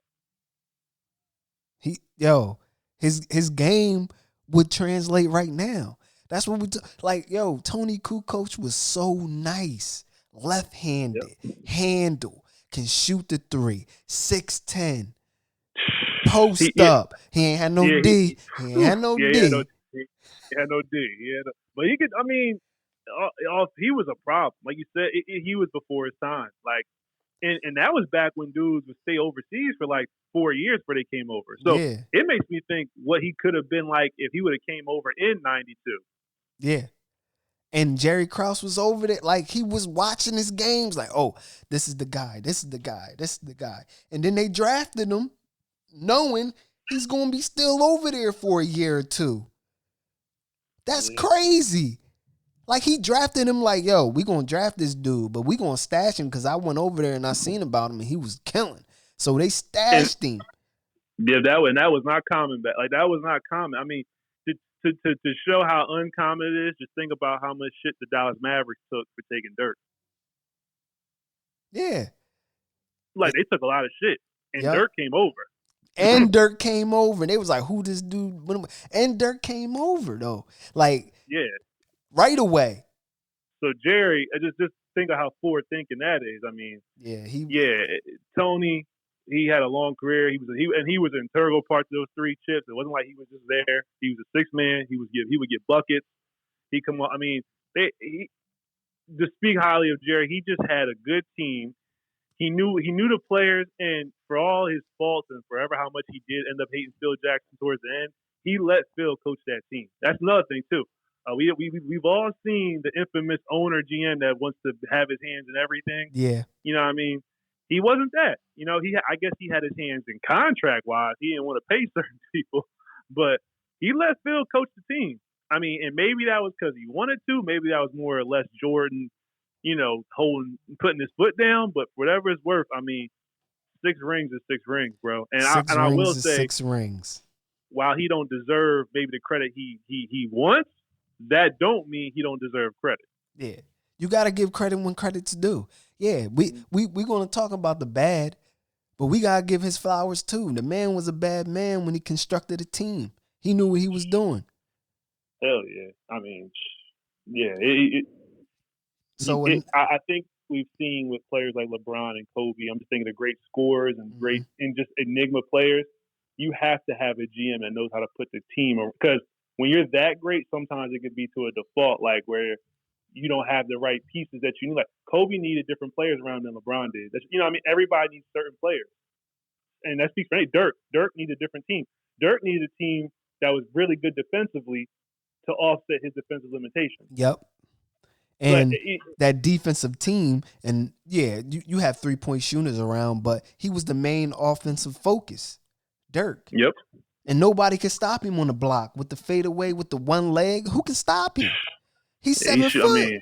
His game would translate right now. That's what Tony Kukoc was so nice. Left-handed, handle, can shoot the 3, 6'10", post up. He ain't had no D. He had no D. But he could, he was a problem. Like you said, he was before his time. Like, and that was back when dudes would stay overseas for like 4 years before they came over. So It makes me think what he could have been like if he would have came over in 92. Yeah. And Jerry Krause was over there. Like, he was watching his games like, oh, this is the guy. This is the guy. This is the guy. And then they drafted him. knowing he's going to be still over there for a year or two. That's crazy. Like, he drafted him like, yo, we going to draft this dude, but we going to stash him because I went over there and I seen about him and he was killing. So they stashed him. Yeah, that was not common. Like, that was not common. I mean, to show how uncommon it is, just think about how much shit the Dallas Mavericks took for taking Dirk. Yeah. Like, they took a lot of shit, and Dirk came over. And Dirk came over, and they was like, who this dude? And Dirk came over, though. Like, right away. So, Jerry, just think of how forward thinking that is. I mean, Tony, he had a long career. He was an integral part to those three chips. It wasn't like he was just there. He was a sixth man. He would get buckets. He come on. I mean, to speak highly of Jerry, he just had a good team. He knew the players, and for all his faults and forever how much he did end up hating Phil Jackson towards the end, he let Phil coach that team. That's another thing too. We've all seen the infamous owner GM that wants to have his hands in everything. Yeah, you know what I mean. He wasn't that. You know, I guess he had his hands in contract wise. He didn't want to pay certain people, but he let Phil coach the team. I mean, and maybe that was because he wanted to. Maybe that was more or less Jordan, you know, putting his foot down. But whatever it's worth, I mean, 6 rings is 6 rings, bro. And I will say, 6 rings. While he don't deserve maybe the credit he wants, that don't mean he don't deserve credit. Yeah, you got to give credit when credit's due. Yeah, we gonna talk about the bad, but we gotta give his flowers too. The man was a bad man when he constructed a team. He knew what he was doing. Hell yeah! I mean, yeah. I think we've seen with players like LeBron and Kobe. I'm just thinking of great scorers and great and just enigma players. You have to have a GM that knows how to put the team, because when you're that great, sometimes it could be to a default, like where you don't have the right pieces that you need. Like Kobe needed different players around than LeBron did. You know what I mean? Everybody needs certain players. And that speaks for Dirk. Dirk needed a different team. Dirk needed a team that was really good defensively to offset his defensive limitations. Yep. And that defensive team, and you have 3-point shooters around, but he was the main offensive focus. Dirk. Yep. And nobody could stop him on the block with the fadeaway with the one leg. Who can stop him? He's 7 foot. I mean,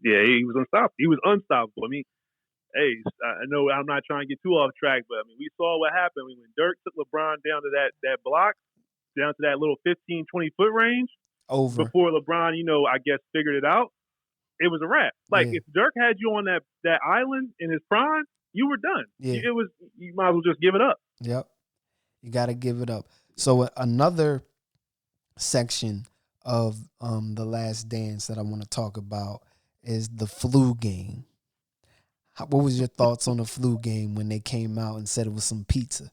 he was unstoppable. He was unstoppable. I mean, hey, I know I'm not trying to get too off track, but I mean, we saw what happened when Dirk took LeBron down to that block, down to that little 15, 20-foot range. Over. Before LeBron, I guess figured it out, it was a wrap. Like, if Dirk had you on that island in his prime, you were done. Yeah. You might as well just give it up. Yep. You got to give it up. So another section of The Last Dance that I want to talk about is the flu game. What was your thoughts on the flu game when they came out and said it was some pizza?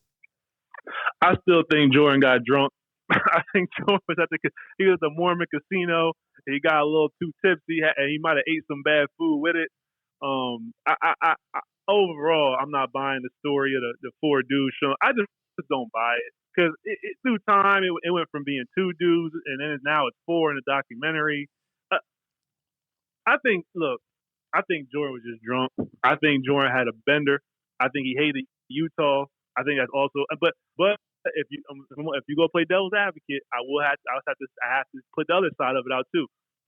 I still think Jordan got drunk. I think Jordan was he was at the Mormon casino. He got a little too tipsy, and he might have ate some bad food with it. I overall, I'm not buying the story of the 4 dudes showing. I just don't buy it. Because through time, it went from being 2 dudes, and then now it's 4 in the documentary. I think Jordan was just drunk. I think Jordan had a bender. I think he hated Utah. I think that's also. But if you go play devil's advocate, I have to put the other side of it out too.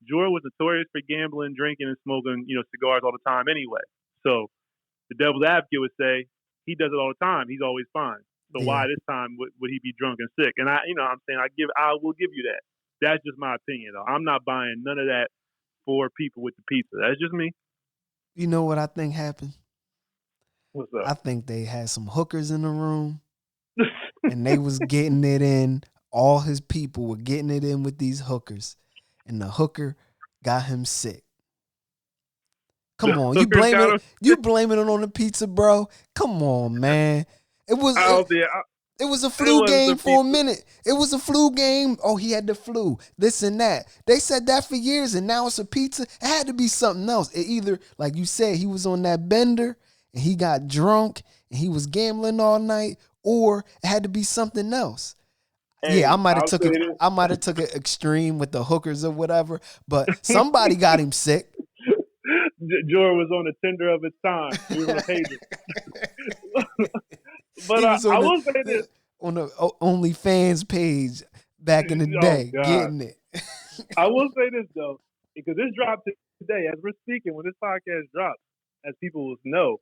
Jordan was notorious for gambling, drinking, and smoking, cigars all the time anyway. So the devil's advocate would say he does it all the time. He's always fine. So why this time would he be drunk and sick? And I will give you that. That's just my opinion, though. I'm not buying none of that for people with the pizza. That's just me. You know what I think happened? What's up? I think they had some hookers in the room, and they was getting it in. All his people were getting it in with these hookers, and the hooker got him sick. Come on, you blaming it on the pizza, bro? Come on, man. It was a flu game for a minute. It was a flu game. Oh, he had the flu. This and that. They said that for years, and now it's a pizza. It had to be something else. It either, like you said, he was on that bender and he got drunk and he was gambling all night, or it had to be something else. Hey, I might have took it extreme with the hookers or whatever, but somebody got him sick. Jordan was on the Tinder of his time. He was on a pager. But He was I on will say this. on the OnlyFans page back in the day, God. getting it. I will say this though, because this dropped today as we're speaking. When this podcast drops, as people will know,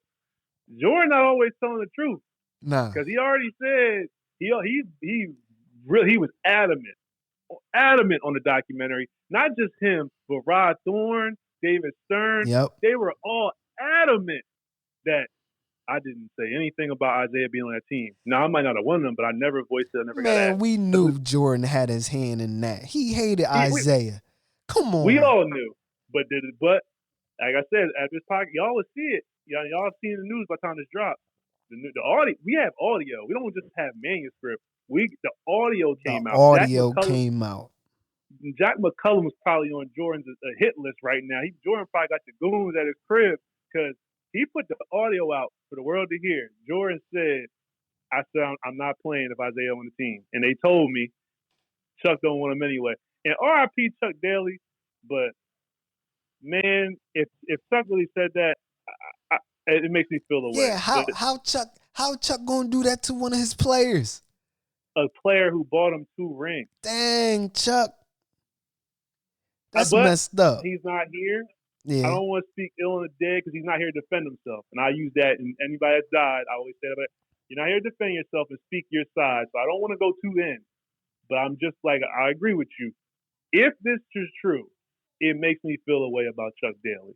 Jordan not always telling the truth Nah. because he already said he was adamant on the documentary. Not just him, but Rod Thorne, David Stern. Yep. They were all adamant that I didn't say anything about Isaiah being on that team. Now I might not have won them, but I never voiced it. I never got Man, asked. we knew Jordan had his hand in that. He hated Isaiah. Come on. We all knew, but like I said, at this podcast, y'all will see it. Y'all seen the news by the time this drops. The audio, we have audio. We don't just have manuscript. The audio came out. Audio came out. Jack McCullum was probably on Jordan's hit list right now. Jordan probably got the goons at his crib because he put the audio out for the world to hear. Jordan said, "I said I'm not playing if Isaiah on the team," and they told me Chuck don't want him anyway. And R.I.P. Chuck Daly, but man, if Chuck really said that, it makes me feel away. Yeah, how Chuck gonna do that to one of his players? A player who bought him 2 rings. Dang, Chuck. That's messed up. He's not here. Yeah. I don't want to speak ill on the dead because he's not here to defend himself. And I use that, and anybody that's died, I always say that. You're not here to defend yourself and speak your side. So I don't want to go too in. But I'm just like, I agree with you. If this is true, it makes me feel a way about Chuck Daly.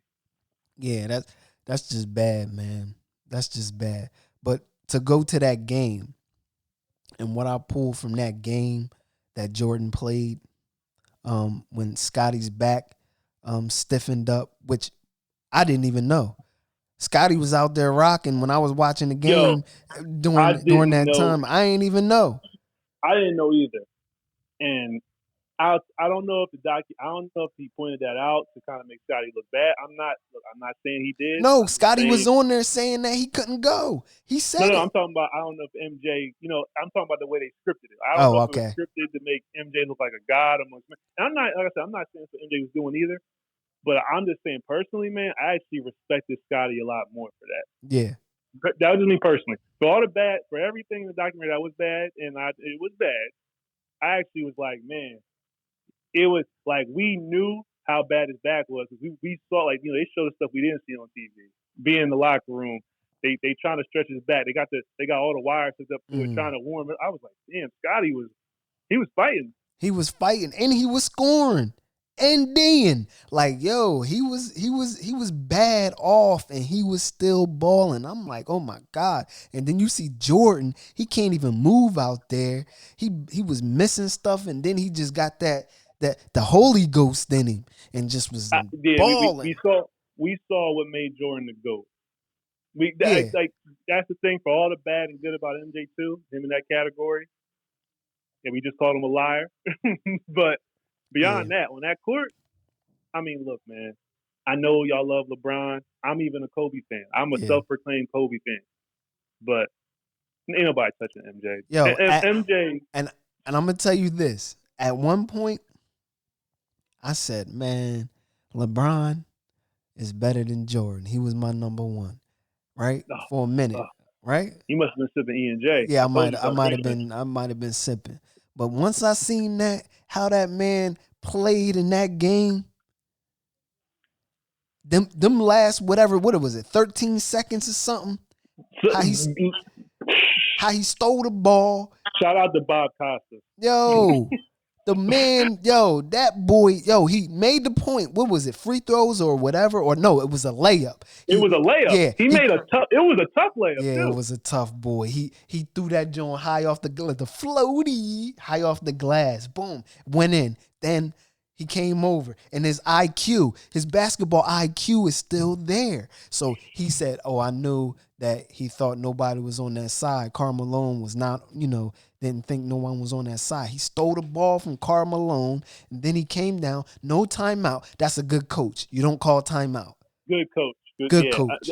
Yeah, that's just bad, man. That's just bad. But to go to that game, and what I pulled from that game that Jordan played, when Scotty's back stiffened up, which I didn't even know. Scotty was out there rocking when I was watching the game during that time. I ain't even know. I didn't know either. And I don't know if I don't know if he pointed that out to kind of make Scotty look bad. I'm not saying he did. No, Scotty was on there saying that he couldn't go. He said No, I'm talking about, I don't know if MJ, I'm talking about the way they scripted it. I don't know if it was scripted to make MJ look like a god amongst men. And I'm not, like I said, I'm not saying what MJ was doing either. But I'm just saying personally, man, I actually respected Scotty a lot more for that. Yeah. That was just me personally. For everything in the documentary that was bad, and it was bad, I actually was like, man, it was like we knew how bad his back was. We saw, like, they showed us stuff we didn't see on TV. Being in the locker room, they trying to stretch his back. They got all the wires hooked up to it, trying to warm it. I was like, damn, Scotty was fighting. He was fighting and he was scoring. And then, like, yo, he was bad off and he was still balling. I'm like, oh my God. And then you see Jordan, he can't even move out there. He was missing stuff, and then he just got that the Holy Ghost in him and just was balling. We saw what made Jordan the GOAT. Yeah. Like, that's the thing for all the bad and good about MJ too, him in that category. And we just called him a liar. But beyond that, on that court, I mean, look, man, I know y'all love LeBron. I'm even a Kobe fan. I'm a self-proclaimed Kobe fan. But ain't nobody touching MJ. Yo, MJ. And I'm going to tell you this. At one point, I said, man, LeBron is better than Jordan. He was my number one, right? For a minute, right? He must have been sipping E&J. Yeah, I might have been sipping. But once I seen how that man played in that game, them last what was it, 13 seconds or something? How he stole the ball. Shout out to Bob Costa. Yo, the man, that boy, he made the point. What was it, free throws or whatever? Or no, it was a layup. It was a layup. Yeah, it was a tough layup. Yeah, too. It was a tough boy. He threw that joint high off the floaty, high off the glass. Boom, went in. Then he came over, and his basketball IQ is still there. So he said, "Oh, I knew that he thought nobody was on that side. Karl Malone was not, didn't think no one was on that side. He stole the ball from Karl Malone, and then he came down. No timeout. That's a good coach. You don't call timeout. Good coach. Good coach.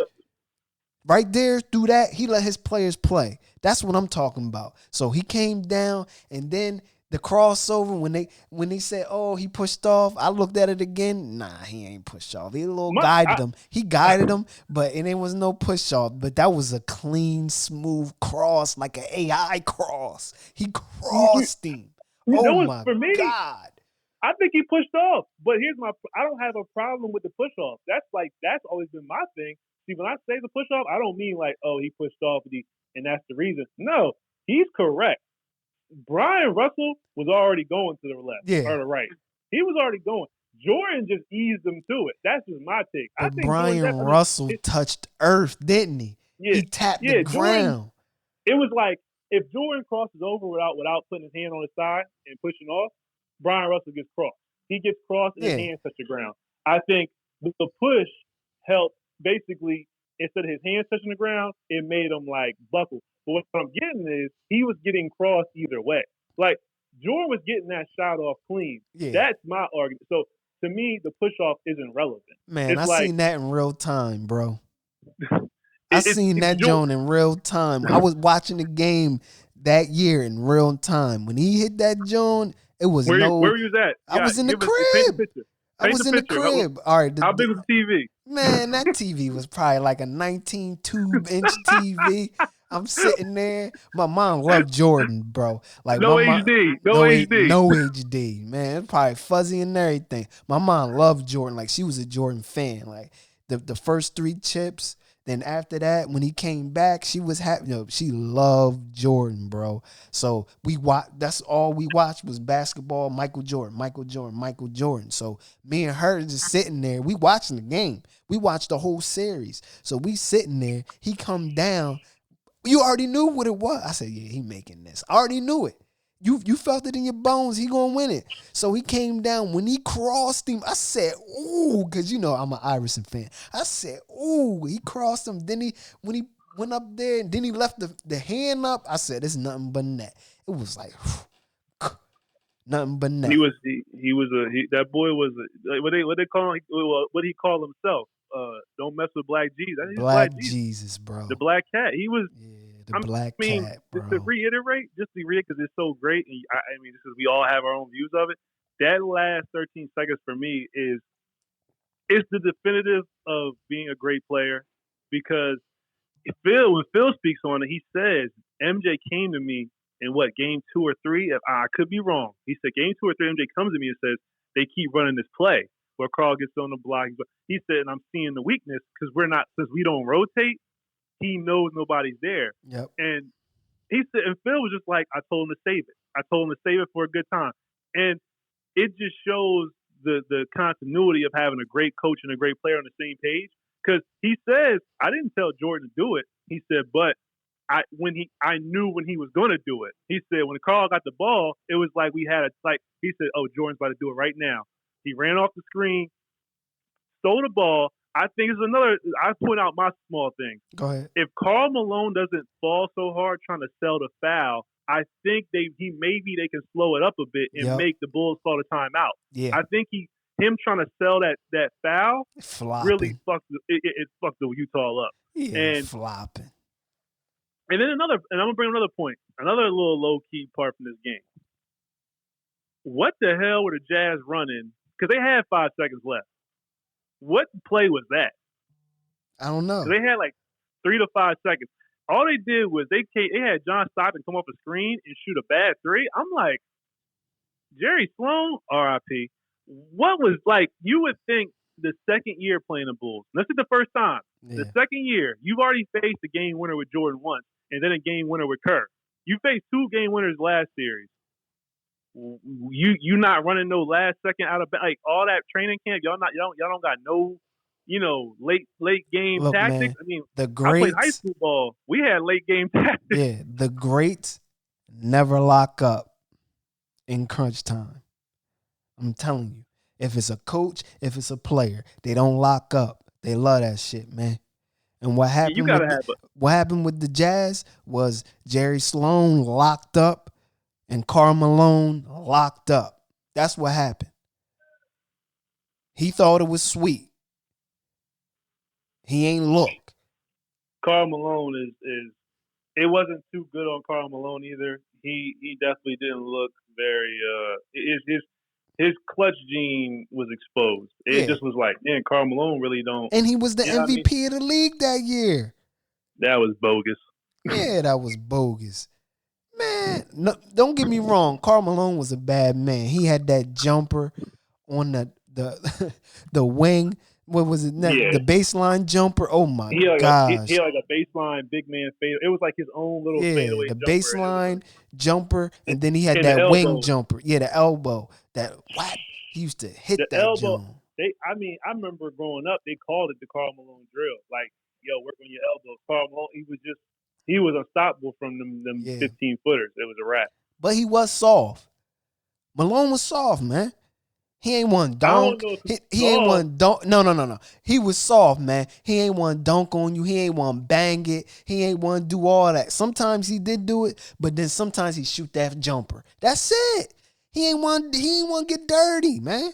Right there, through that, he let his players play. That's what I'm talking about. So he came down, and then the crossover when they said, "Oh, he pushed off," I looked at it again. Nah, he ain't pushed off. He guided him. He guided him, but it was no push off. But that was a clean, smooth cross, like an AI cross. He crossed him. Oh my for me, God! I think he pushed off. But I don't have a problem with the push off. That's always been my thing. See, when I say the push off, I don't mean like, oh, he pushed off and that's the reason. No, he's correct. Brian Russell was already going to the left or the right. He was already going. Jordan just eased him to it. That's just my take. But I think Brian Russell touched earth, didn't he? Yeah, he tapped the ground. It was like if Jordan crosses over without putting his hand on his side and pushing off, Brian Russell gets crossed. He gets crossed and his hands touch the ground. I think the push helped basically, instead of his hands touching the ground, it made him like buckle. But what I'm getting is he was getting crossed either way. Like Jordan was getting that shot off clean. Yeah. That's my argument. So to me, the push off isn't relevant. Man, I seen that in real time, bro. I seen that joint in real time. I was watching the game that year in real time. When he hit that joint, it was where were you at? I was in the crib. I was in the crib. All right. How big was the TV? Man, that TV was probably like a 19 tube-inch TV. I'm sitting there. My mom loved Jordan, bro. Like no HD. No HD. Man, it's probably fuzzy and everything. My mom loved Jordan. Like she was a Jordan fan. Like the first 3 chips. Then after that, when he came back, she was happy. She loved Jordan, bro. So that's all we watched was basketball, Michael Jordan. So me and her just sitting there. We watching the game. We watched the whole series. So we sitting there. He come down. You already knew what it was. I said, yeah, he making this. I already knew it. You felt it in your bones. He gonna win it. So he came down. When he crossed him, I said, ooh, because I'm an Iverson fan. I said, ooh, he crossed him. Then when he went up there and then he left the hand up, I said, it's nothing but net. It was like nothing but net. That boy was what they call him, what he call himself. Don't mess with Black Jesus. Black Jesus, bro. The black cat. He was. Black cat, bro. Just to reiterate, because it's so great, and we all have our own views of it. That last 13 seconds for me is the definitive of being a great player, because when Phil speaks on it, he says MJ came to me in game 2 or 3. I could be wrong. He said game 2 or 3. MJ comes to me and says they keep running this play where Carl gets on the block. He said, and I'm seeing the weakness because since we don't rotate. He knows nobody's there. Yep. And he said, and Phil was just like, I told him to save it. I told him to save it for a good time. And it just shows the continuity of having a great coach and a great player on the same page. Because he says, I didn't tell Jordan to do it. He said, but I knew when he was going to do it. He said, when Carl got the ball, it was like he said, oh, Jordan's about to do it right now. He ran off the screen, stole the ball. I think it's I point out my small thing. Go ahead. If Karl Malone doesn't fall so hard trying to sell the foul, I think they can slow it up a bit and make the Bulls call the timeout. Yeah. I think him trying to sell that foul really fucked the Utah up. Yeah, and flopping. And then I'm gonna bring another point, another little low key part from this game. What the hell were the Jazz running? Because they had 5 seconds left. What play was that? I don't know. They had like 3 to 5 seconds. All they did was they had John Stockton come off a screen and shoot a bad 3. I'm like, Jerry Sloan, RIP. What was like? You would think the second year playing the Bulls. This is the first time. Yeah. The second year, you've already faced a game winner with Jordan once, and then a game winner with Kerr. You faced 2 game winners last series. You not running no last second out of like all that training camp. Y'all don't got no late game tactics. Man, I mean, I played high school ball. We had late game tactics. Yeah, the greats never lock up in crunch time. I'm telling you, if it's a coach, if it's a player, they don't lock up. They love that shit, man. And what happened? What happened with the Jazz was Jerry Sloan locked up. And Karl Malone locked up. That's what happened. He thought it was sweet. He ain't look. Karl Malone is it wasn't too good on Karl Malone either. He definitely didn't look very. His clutch gene was exposed. It Yeah. just was like, man, Karl Malone really don't. And he was the You know what I mean? MVP of the league that year. That was bogus. Yeah, that was bogus. Man, no, don't get me wrong. Karl Malone was a bad man. He had that jumper on the the wing. What was it? Yeah. The baseline jumper. Oh my He had gosh. like a baseline big man fade. It was like his own little Yeah, fadeaway the jumper. baseline jumper, and then he had And the that wing elbow. jumper. Yeah, the elbow. That what? He used to hit The that elbow. jump. I remember growing up, they called it the Karl Malone drill. Like, yo, work on your elbows. Karl Malone, he was unstoppable from them 15 footers. It was a wrap. But he was soft. Malone was soft, man. He ain't one dunk. He ain't one dunk. No. He was soft, man. He ain't one dunk on you. He ain't one bang it. He ain't one do all that. Sometimes he did do it, but then sometimes he shoot that jumper. That's it. He ain't one get dirty, man.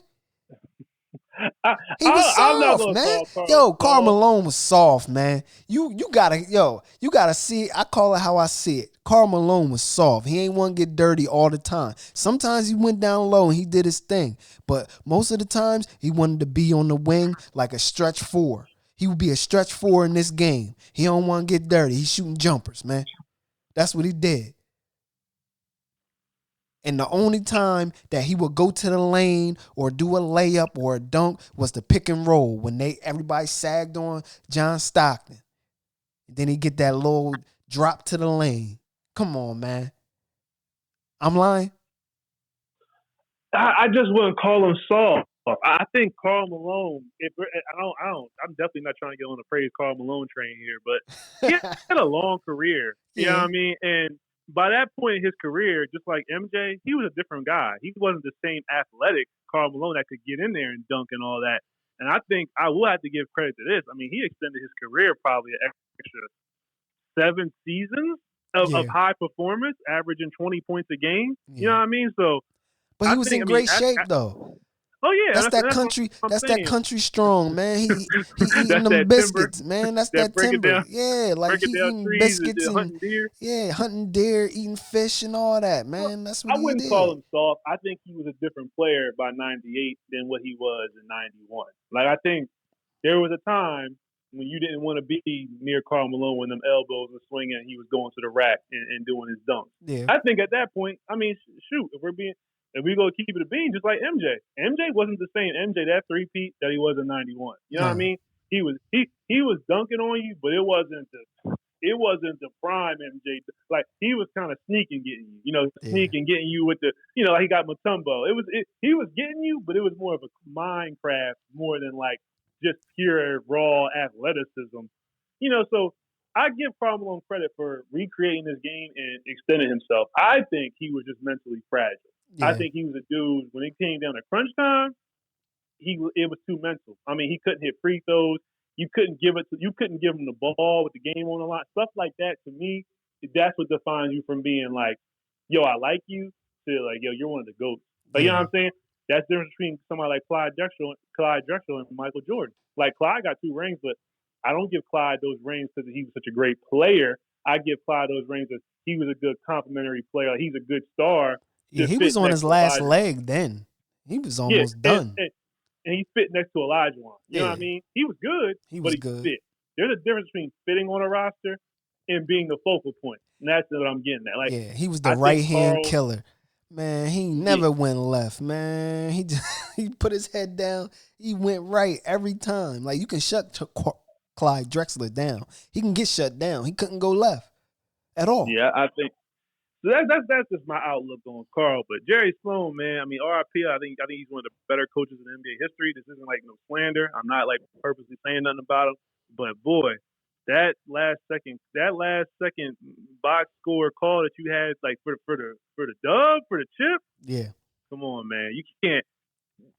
He was soft, man. Yo, Karl Malone was soft, man. You gotta see it. I call it how I see it. Karl Malone was soft. He ain't want to get dirty all the time. Sometimes he went down low and he did his thing. But most of the times he wanted to be on the wing like a stretch four. He would be a stretch four in this game. He don't want to get dirty. He's shooting jumpers, man. That's what he did. And the only time that he would go to the lane or do a layup or a dunk was the pick and roll when everybody sagged on John Stockton. Then he get that little drop to the lane. Come on, man. I'm lying. I just wouldn't call him soft. I think Karl Malone. I'm definitely not trying to get on the praise Karl Malone train here, but he had a long career. You know what I mean? And by that point in his career, just like MJ, he was a different guy. He wasn't the same athletic Karl Malone that could get in there and dunk and all that. And I think I will have to give credit to this. I mean, he extended his career probably an extra 7 seasons of high performance, averaging 20 points a game. You know what I mean? So, but he was in great shape though. Oh yeah, that's that country. That's that country strong, man. He eating them biscuits, timber. Man. That's that timber. Like he eating biscuits and hunting deer. Hunting deer, eating fish and all that, man. That's what I wouldn't call him soft. I think he was a different player by '98 than what he was in '91. Like I think there was a time when you didn't want to be near Karl Malone when them elbows were swinging and he was going to the rack and doing his dunks. Yeah. I think at that point, I mean, shoot, if we go keep it a bean, just like MJ. MJ wasn't the same MJ, that three-peat that he was in '91. You know what I mean? He was dunking on you, but it wasn't the prime MJ. Like he was kind of sneaking getting you, sneaking getting you with the, like he got Mutombo. He was getting you, but it was more of a Minecraft more than like just pure raw athleticism. So I give Karl Malone credit for recreating this game and extending himself. I think he was just mentally fragile. Yeah. I think he was a dude when it came down to crunch time. It was too mental. I mean, he couldn't hit free throws. You couldn't give him the ball with the game on the line. Stuff like that to me, that's what defines you from being like, yo, I like you, to like, yo, you're one of the GOATs. But you know what I'm saying? That's the difference between somebody like Clyde Drexler and Michael Jordan. Like Clyde got 2 rings, but I don't give Clyde those rings because he was such a great player. I give Clyde those rings because he was a good complimentary player. He's a good star. Yeah, he was on his last leg then. He was almost done. And he fit next to Elijah. You know what I mean? He was good, but he fit. There's a difference between fitting on a roster and being the focal point. And that's what I'm getting at. Like, he was the right-hand killer. Man, he never went left, man. He put his head down. He went right every time. Like, you can shut Clyde Drexler down. He can get shut down. He couldn't go left at all. Yeah, I think. So that's just my outlook on Karl. But Jerry Sloan, man, I mean, RIP, I think he's one of the better coaches in NBA history. This isn't like no slander. I'm not like purposely saying nothing about him. But boy, that last second box score call that you had, like for the dub, for the chip. Yeah. Come on, man. You can't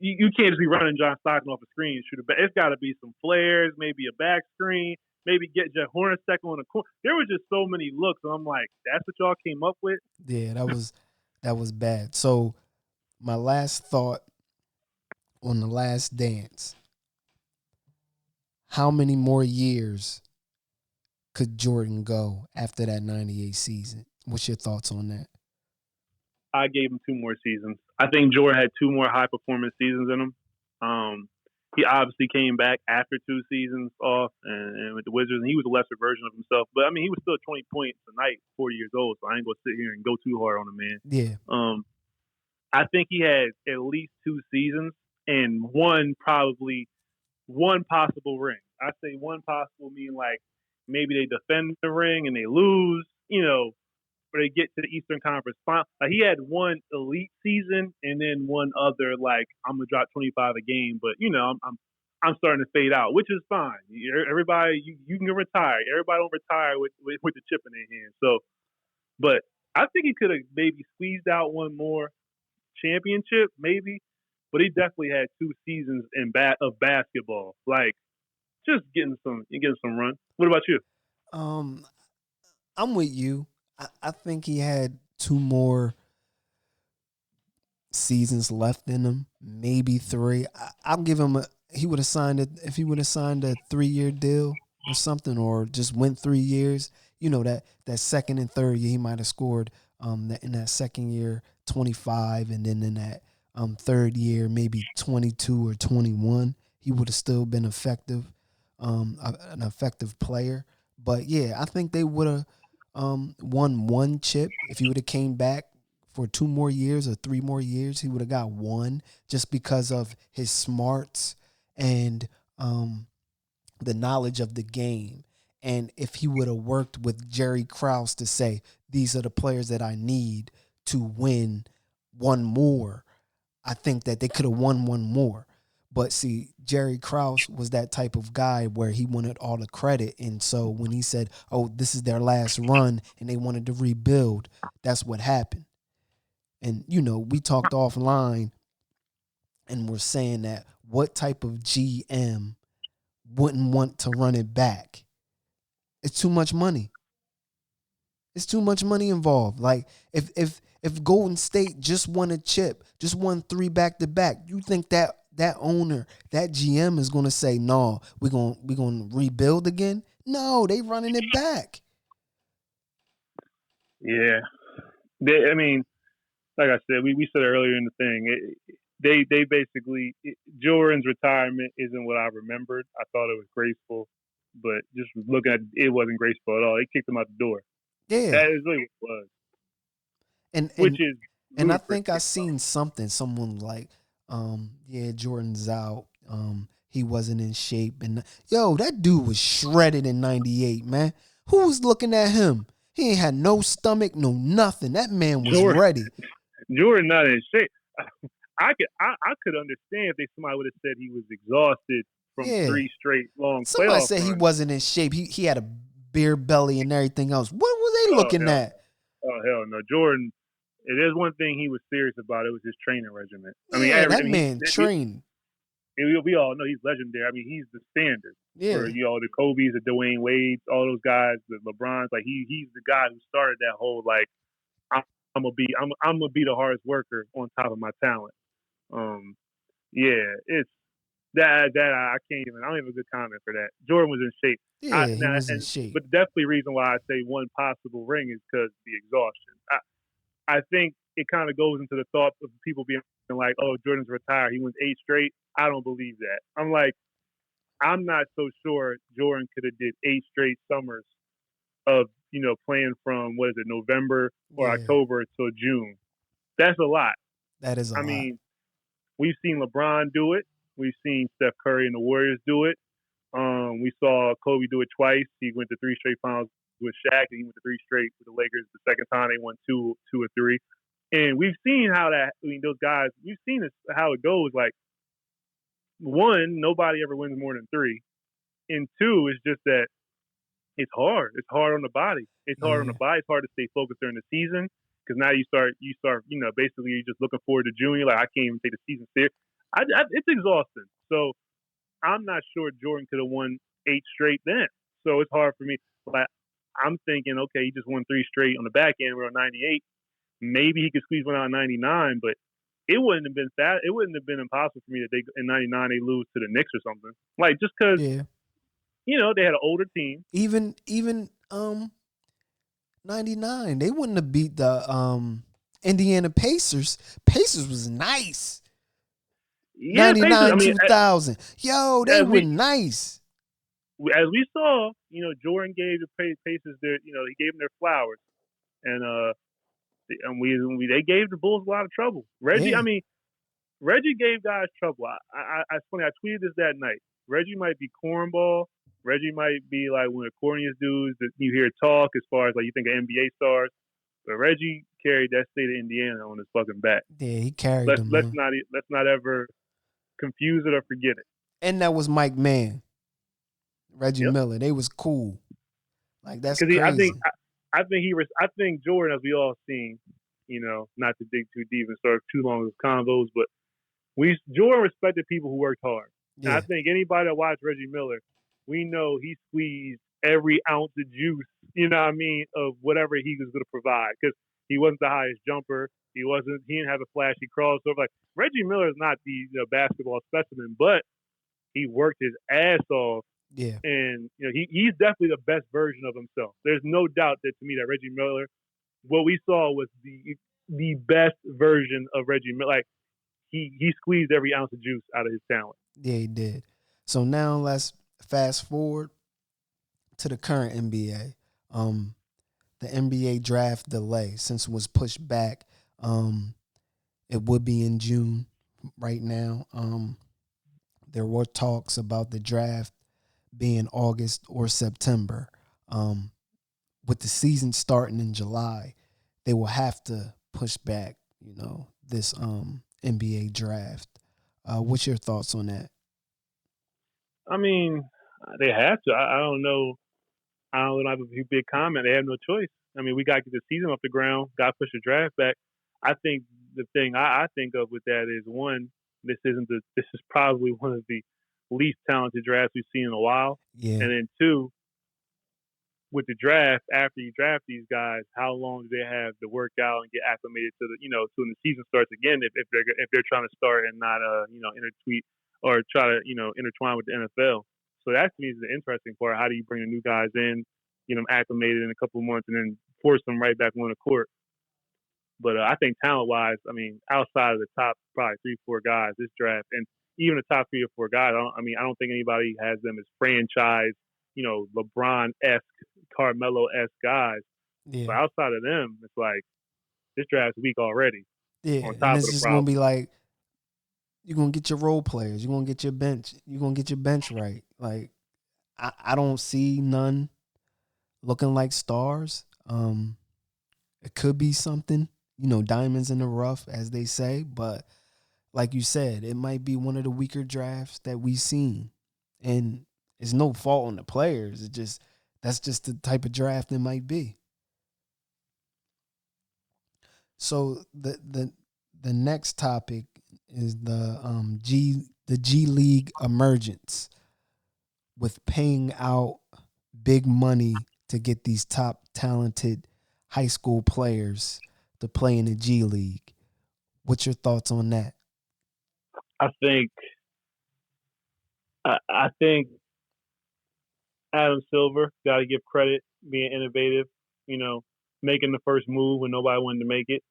just be running John Stockton off a screen and shoot it. But it's got to be some flares, maybe a back screen. Maybe get Jeff Hornacek on the court. There was just so many looks. And I'm like, that's what y'all came up with? Yeah, that was bad. So my last thought on The Last Dance. How many more years could Jordan go after that 98 season? What's your thoughts on that? I gave him 2 more seasons. I think Jordan had 2 more high performance seasons in him. He obviously came back after 2 seasons off and with the Wizards, and he was a lesser version of himself. But I mean, he was still 20 points a night, 40 years old. So I ain't gonna sit here and go too hard on the man. Yeah. I think he had at least 2 seasons and one possible ring. I say one possible mean like maybe they defend the ring and they lose, or they get to the Eastern Conference final. Like he had one elite season and then one other like I'm gonna drop 25 a game, but I'm starting to fade out, which is fine. Everybody you can retire. Everybody don't retire with the chip in their hand. So, but I think he could have maybe squeezed out one more championship, maybe. But he definitely had 2 seasons of basketball, like just getting some run. What about you? I'm with you. I think he had 2 more seasons left in him, maybe 3. I'll give him he would have signed it if he would have signed a 3-year deal or something, or just went 3 years. That second and third year he might have scored in that second year 25, and then in that third year maybe 22 or 21. He would have still been effective, an effective player. But yeah, I think they would have won 1 chip if he would have came back for 2 more years or 3 more years. He would have got 1 just because of his smarts and the knowledge of the game. And if he would have worked with Jerry Krause to say, these are the players that I need to win 1 more, I think that they could have won 1 more. But see, Jerry Krause was that type of guy where he wanted all the credit. And so when he said, oh, this is their last run and they wanted to rebuild, that's what happened. And, we talked offline and we're saying that what type of GM wouldn't want to run it back? It's too much money. It's too much money involved. Like if Golden State just won a chip, just won 3 back-to-back, you think that owner, that GM is going to say, no, we're going to rebuild again? No, they running it back. Yeah. I mean, like I said, we said earlier in the thing, they basically, Jordan's retirement isn't what I remembered. I thought it was graceful, but just looking at it wasn't graceful at all. They kicked him out the door. Yeah. That is really what it was. And I think I seen someone like, Jordan's out. He wasn't in shape. And that dude was shredded in 98, man. Who was looking at him? He ain't had no stomach, no nothing. That man was ready. Jordan not in shape. I could understand if somebody would have said he was exhausted from 3 straight long playoff Somebody said runs. he wasn't in shape. He had a beer belly and everything else. What were they looking at? Oh, hell no. Jordan, there's one thing he was serious about. It was his training regimen. That man trained. We all know he's legendary. I mean, he's the standard for the Kobe's, the Dwayne Wade's, all those guys, the LeBrons. Like he's the guy who started that whole like I'm gonna be the hardest worker on top of my talent. It's that I can't even. I don't have a good comment for that. Jordan was in shape. Yeah, he was in shape. But definitely, reason why I say 1 possible ring is because the exhaustion. I think it kind of goes into the thought of people being like, "Oh, Jordan's retired. He wins 8 straight." I don't believe that. I'm not so sure Jordan could have did 8 straight summers of playing from November or October till June. That's a lot. That is a lot. I mean, we've seen LeBron do it. We've seen Steph Curry and the Warriors do it. We saw Kobe do it twice. He went to 3 straight finals with Shaq, and he went to 3 straight with the Lakers. The second time they won 2 or 3. And we've seen how those guys. We've seen how it goes. Like 1, nobody ever wins more than 3, and 2, it's just that it's hard. It's hard on the body. It's hard on the body. It's hard to stay focused during the season because now you start. Basically you're just looking forward to June. You're like, I can't even take the season serious. It's exhausting. So I'm not sure Jordan could have won 8 straight then. So it's hard for me. But I'm thinking, okay, he just won 3 straight on the back end. We're on 98. Maybe he could squeeze one out in 99, but it wouldn't have been It wouldn't have been impossible for me that in 99 they lose to the Knicks or something. Like just because they had an older team. Even 99, they wouldn't have beat the Indiana Pacers. Pacers was nice. Yeah, 99, Pacers. 2000. Yo, they were nice. As we saw, Jordan gave the Pacers he gave them their flowers, and they gave the Bulls a lot of trouble. Reggie, Yeah. Reggie gave guys trouble. It's funny. I tweeted this that night. Reggie might be cornball. Reggie might be like one of the corniest dudes that you hear talk as far as like you think of NBA stars. But Reggie carried that state of Indiana on his fucking back. Yeah, he carried them. Let's not ever confuse it or forget it. And that was Mike Mann, Reggie Miller. They was cool. Like that's crazy. I think Jordan, as we all seen, not to dig too deep and start too long with combos, but Jordan respected people who worked hard. Yeah. And I think anybody that watched Reggie Miller, we know he squeezed every ounce of juice, of whatever he was going to provide. Because he wasn't the highest jumper. He didn't have a flashy crossover. Like Reggie Miller is not the basketball specimen, but he worked his ass off. Yeah. And he's definitely the best version of himself. There's no doubt that to me that Reggie Miller, what we saw was the best version of Reggie Miller. Like he squeezed every ounce of juice out of his talent. Yeah, he did. So now let's fast forward to the current NBA. The NBA draft delay, since it was pushed back, it would be in June right now. There were talks about the draft being August or September. With the season starting in July, they will have to push back, this NBA draft. What's your thoughts on that? I mean, they have to. I don't know. I don't have a big comment. They have no choice. I mean, we got to get the season off the ground. Got to push the draft back. I think the thing I think of with that is, one, this is probably one of the least talented drafts we've seen in a while. Yeah. And then two, with the draft, after you draft these guys, how long do they have to work out and get acclimated to to when the season starts again? If they're trying to start and not intertwine or try to intertwine with the NFL. So that to me is the interesting part. How do you bring the new guys in, get them acclimated in a couple of months, and then force them right back on the court? But I think talent-wise, outside of the top probably 3-4 guys this draft, and even the top 3 or 4 guys, I don't think anybody has them as franchise, LeBron-esque, Carmelo-esque guys. Yeah. But outside of them, it's like this draft's weak already. Yeah, and it's just gonna be like you're gonna get your role players, you're gonna get your bench right. Like I don't see none looking like stars. It could be something, diamonds in the rough, as they say, but like you said, it might be one of the weaker drafts that we've seen. And it's no fault on the players. That's just the type of draft it might be. So the next topic is the G League emergence, with paying out big money to get these top talented high school players to play in the G League. What's your thoughts on that? I think Adam Silver, got to give credit, being innovative, making the first move when nobody wanted to make it.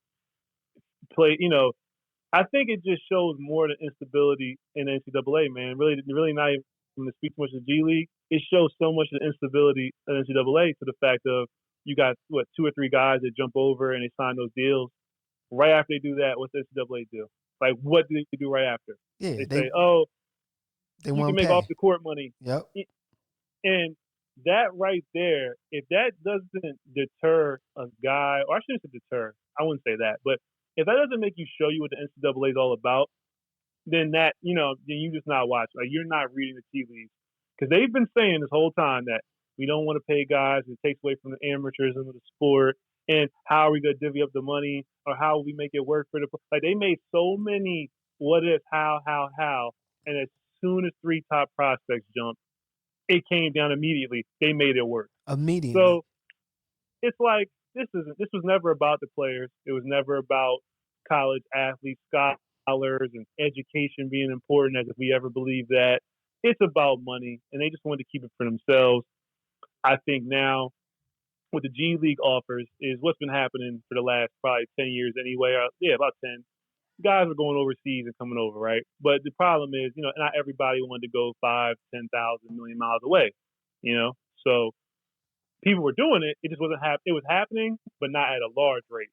I think it just shows more the instability in the NCAA, man. Really not even to speak too much of the G League. It shows so much of the instability in the NCAA to the fact of you got, 2 or 3 guys that jump over and they sign those deals. Right after they do that, what's the NCAA do? Like, what do they do right after? Yeah, they say, "Oh, they you want can make off the court money." Yep. And that right there, if that doesn't deter a guy, or I shouldn't say deter, I wouldn't say that, but if that doesn't make you show you what the NCAA is all about, then then you just not watching. Like, you're not reading the tea leaves, because they've been saying this whole time that we don't want to pay guys. It takes away from the amateurism of the sport. And how are we going to divvy up the money, or how will we make it work for like, they made so many what if, how, and as soon as 3 top prospects jumped, it came down immediately. They made it work. Immediately. So it's like, this was never about the players. It was never about college athletes, scholars, and education being important, as if we ever believed that. it's about money, and they just wanted to keep it for themselves. I think now what the G League offers is what's been happening for the last probably 10 years anyway. Yeah, about 10. Guys are going overseas and coming over, right? But the problem is, not everybody wanted to go 5, 10,000 million miles away, you know? So people were doing it. It just wasn't it was happening, but not at a large rate.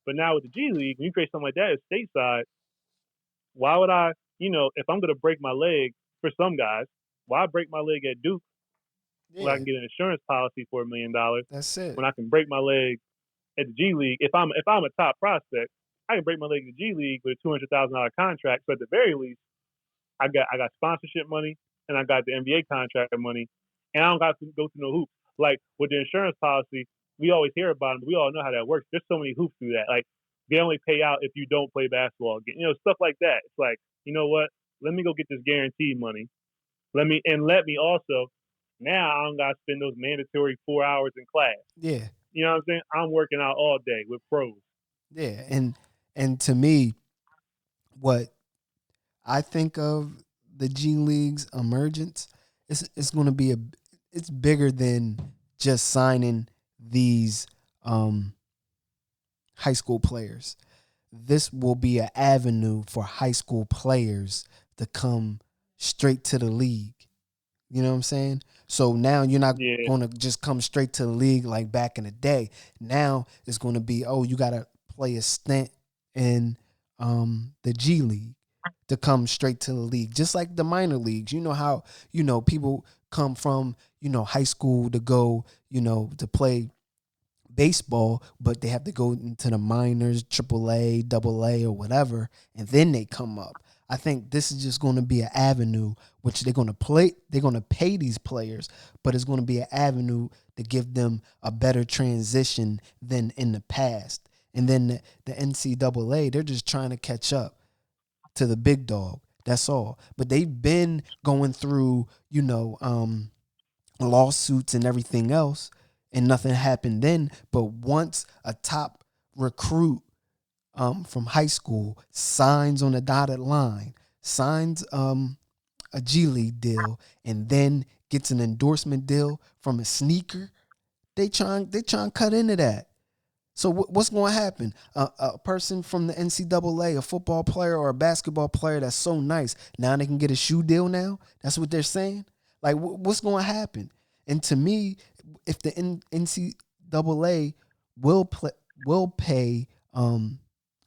But now with the G League, when you create something like that at stateside, why would I, if I'm going to break my leg for some guys, why break my leg at Duke when I can get an insurance policy for $1 million That's it. when I can break my leg at the G League? If I'm a top prospect, I can break my leg in the G League with a $200,000 contract. So at the very least, I got sponsorship money and I got the NBA contract money, and I don't got to go through no hoops. Like with the insurance policy, we always hear about them, but we all know how that works. There's so many hoops through that. Like they only pay out if you don't play basketball again. Stuff like that. It's like, you know what? Let me go get this guaranteed money. Let me also, now I don't gotta spend those mandatory 4 hours in class. Yeah. You know what I'm saying? I'm working out all day with pros. Yeah, and to me, what I think of the G League's emergence, it's going to be it's bigger than just signing these high school players. This will be an avenue for high school players to come straight to the league. You know what I'm saying? So now you're not going to just come straight to the league like back in the day. Now it's going to be, you got to play a stint in the G League to come straight to the league, just like the minor leagues. You know how, people come from, high school to go, to play baseball, but they have to go into the minors, AAA, AA, or whatever, and then they come up. I think this is just going to be an avenue which they're going to pay these players, but it's going to be an avenue to give them a better transition than in the past. And then the NCAA, they're just trying to catch up to the big dog. That's all. But they've been going through, lawsuits and everything else, and nothing happened then. But once a top recruit from high school signs on a dotted line, signs a G League deal, and then gets an endorsement deal from a sneaker, they trying to cut into that. So what's going to happen? A person from the NCAA, a football player or a basketball player that's so nice, now they can get a shoe deal now? That's what they're saying? Like, what's going to happen? And to me, if the NCAA will pay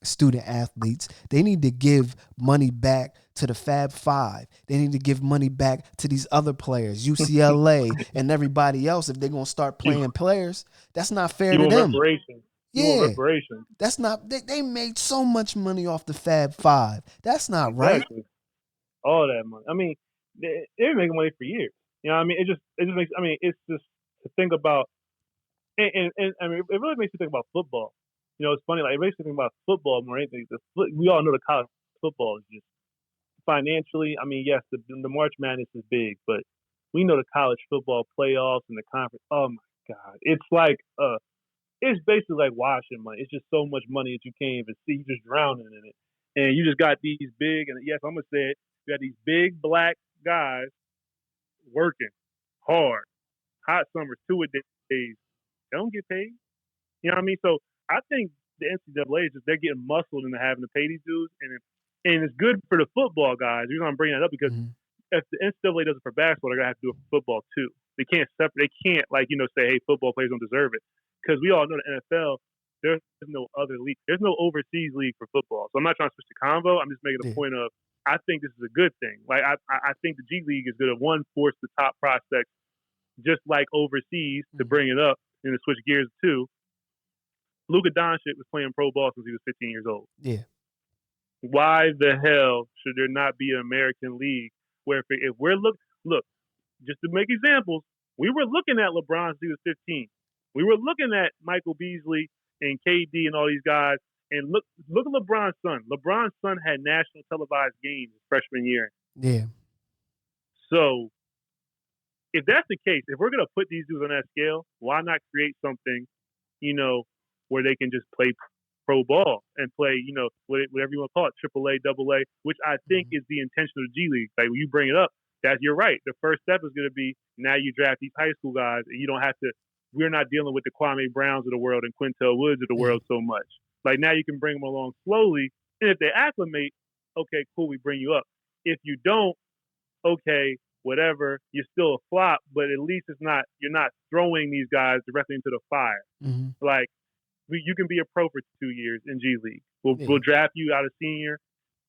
student athletes, they need to give money back to the Fab Five. They need to give money back to these other players, UCLA and everybody else. If they're going to start playing players, that's not fair to them. Reparations. Yeah, reparations. That's not. They made so much money off the Fab Five. That's not exactly right. All that money. I mean, they've been making money for years. You know what I mean? It just makes. I mean, it's just to think about, and I mean, it really makes you think about football. It's funny. Like, it makes you think about football more than anything. We all know the college football is just financially. I mean, yes, the March Madness is big, but we know the college football playoffs and the conference. Oh my God, it's like it's basically like washing money. It's just so much money that you can't even see. You're just drowning in it. And you just got these big, and yes, I'm going to say it, you got these big black guys working hard, hot summers, 2-a-days. They don't get paid. You know what I mean? So I think the NCAA is just, they're getting muscled into having to pay these dudes. And it's good for the football guys. You're going to bring that up because if the NCAA does it for basketball, they're going to have to do it for football too. They can't separate. They can't, say, hey, football players don't deserve it. Because we all know the NFL, there's no other league. There's no overseas league for football. So I'm not trying to switch the convo. I'm just making a point of, I think this is a good thing. Like, I think the G League is going to, one, force the top prospects, just like overseas, to bring it up and to switch gears too. Luka Doncic was playing pro ball since he was 15 years old. Yeah. Why the hell should there not be an American league where if we're look, just to make examples, we were looking at LeBron since he was 15. We were looking at Michael Beasley and KD and all these guys, and look at LeBron's son. LeBron's son had national televised games his freshman year. Yeah. So if that's the case, if we're gonna put these dudes on that scale, why not create something, where they can just play pro ball and play, whatever you want to call it, AAA, AA, which I think is the intention of the G League. Like when you bring it up, you're right. The first step is going to be now you draft these high school guys, and you don't have to. We're not dealing with the Kwame Browns of the world and Quintel Woods of the world so much. Like now you can bring them along slowly, and if they acclimate, okay, cool, we bring you up. If you don't, okay, whatever, you're still a flop, but at least you're not throwing these guys directly into the fire. Mm-hmm. Like you can be a pro for 2 years in G League. We'll draft you out of senior.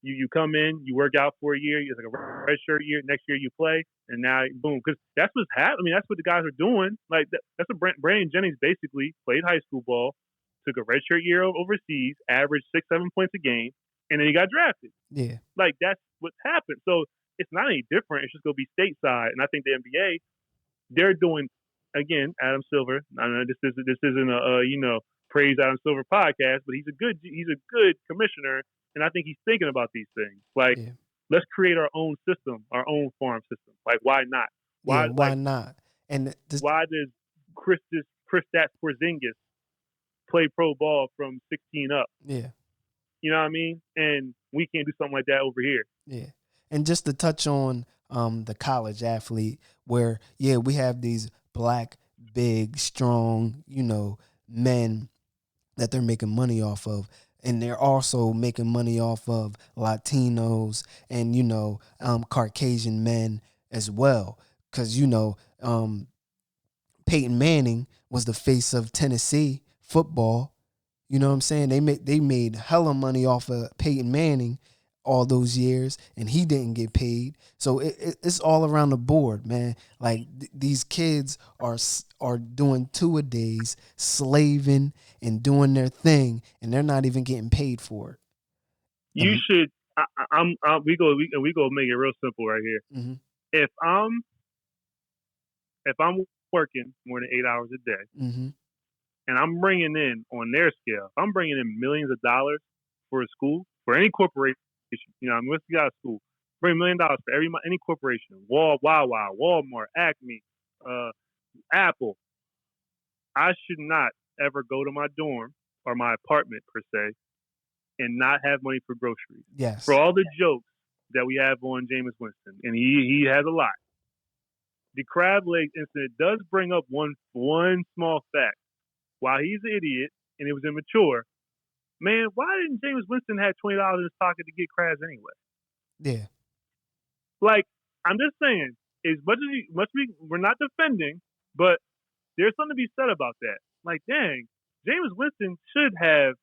You come in, you work out for a year. It's like a redshirt year. Next year you play, and now boom, because that's what's happening. I mean, that's what the guys are doing. Like that's what Brandon Jennings basically played high school ball, took a redshirt year overseas, averaged 6-7 points a game, and then he got drafted. Yeah, like that's what's happened. So it's not any different. It's just gonna be stateside, and I think the NBA they're doing again. Adam Silver. I know this isn't a praise Adam Silver podcast, but he's a good commissioner. And I think he's thinking about these things. Like, let's create our own system, our own farm system. Like, why not? Why not? And why does Kristaps Porzingis play pro ball from 16 up? Yeah. You know what I mean? And we can't do something like that over here. Yeah. And just to touch on the college athlete, where we have these black, big, strong, men that they're making money off of. And they're also making money off of Latinos and, Caucasian men as well. Because, Peyton Manning was the face of Tennessee football. You know what I'm saying? They made hella money off of Peyton Manning all those years, and he didn't get paid. So it's all around the board, man. Like these kids are doing two-a-days, slaving and doing their thing, and they're not even getting paid for it. You should. We go make it real simple right here. Mm-hmm. If I'm working more than 8 hours a day, mm-hmm. and I'm bringing in on their scale, I'm bringing in millions of dollars for a school, for any corporation. Let's get out of school. Bring $1 million for any corporation. Wawa, Walmart, Acme, Apple. I should not ever go to my dorm or my apartment per se and not have money for groceries. Yes. For all the jokes that we have on Jameis Winston, and he has a lot. The crab leg incident does bring up one small fact. While he's an idiot and it was immature, man, why didn't Jameis Winston have $20 in his pocket to get crabs anyway? Yeah. Like, I'm just saying, as much as we're not defending, but there's something to be said about that. Like, dang, Jameis Winston should have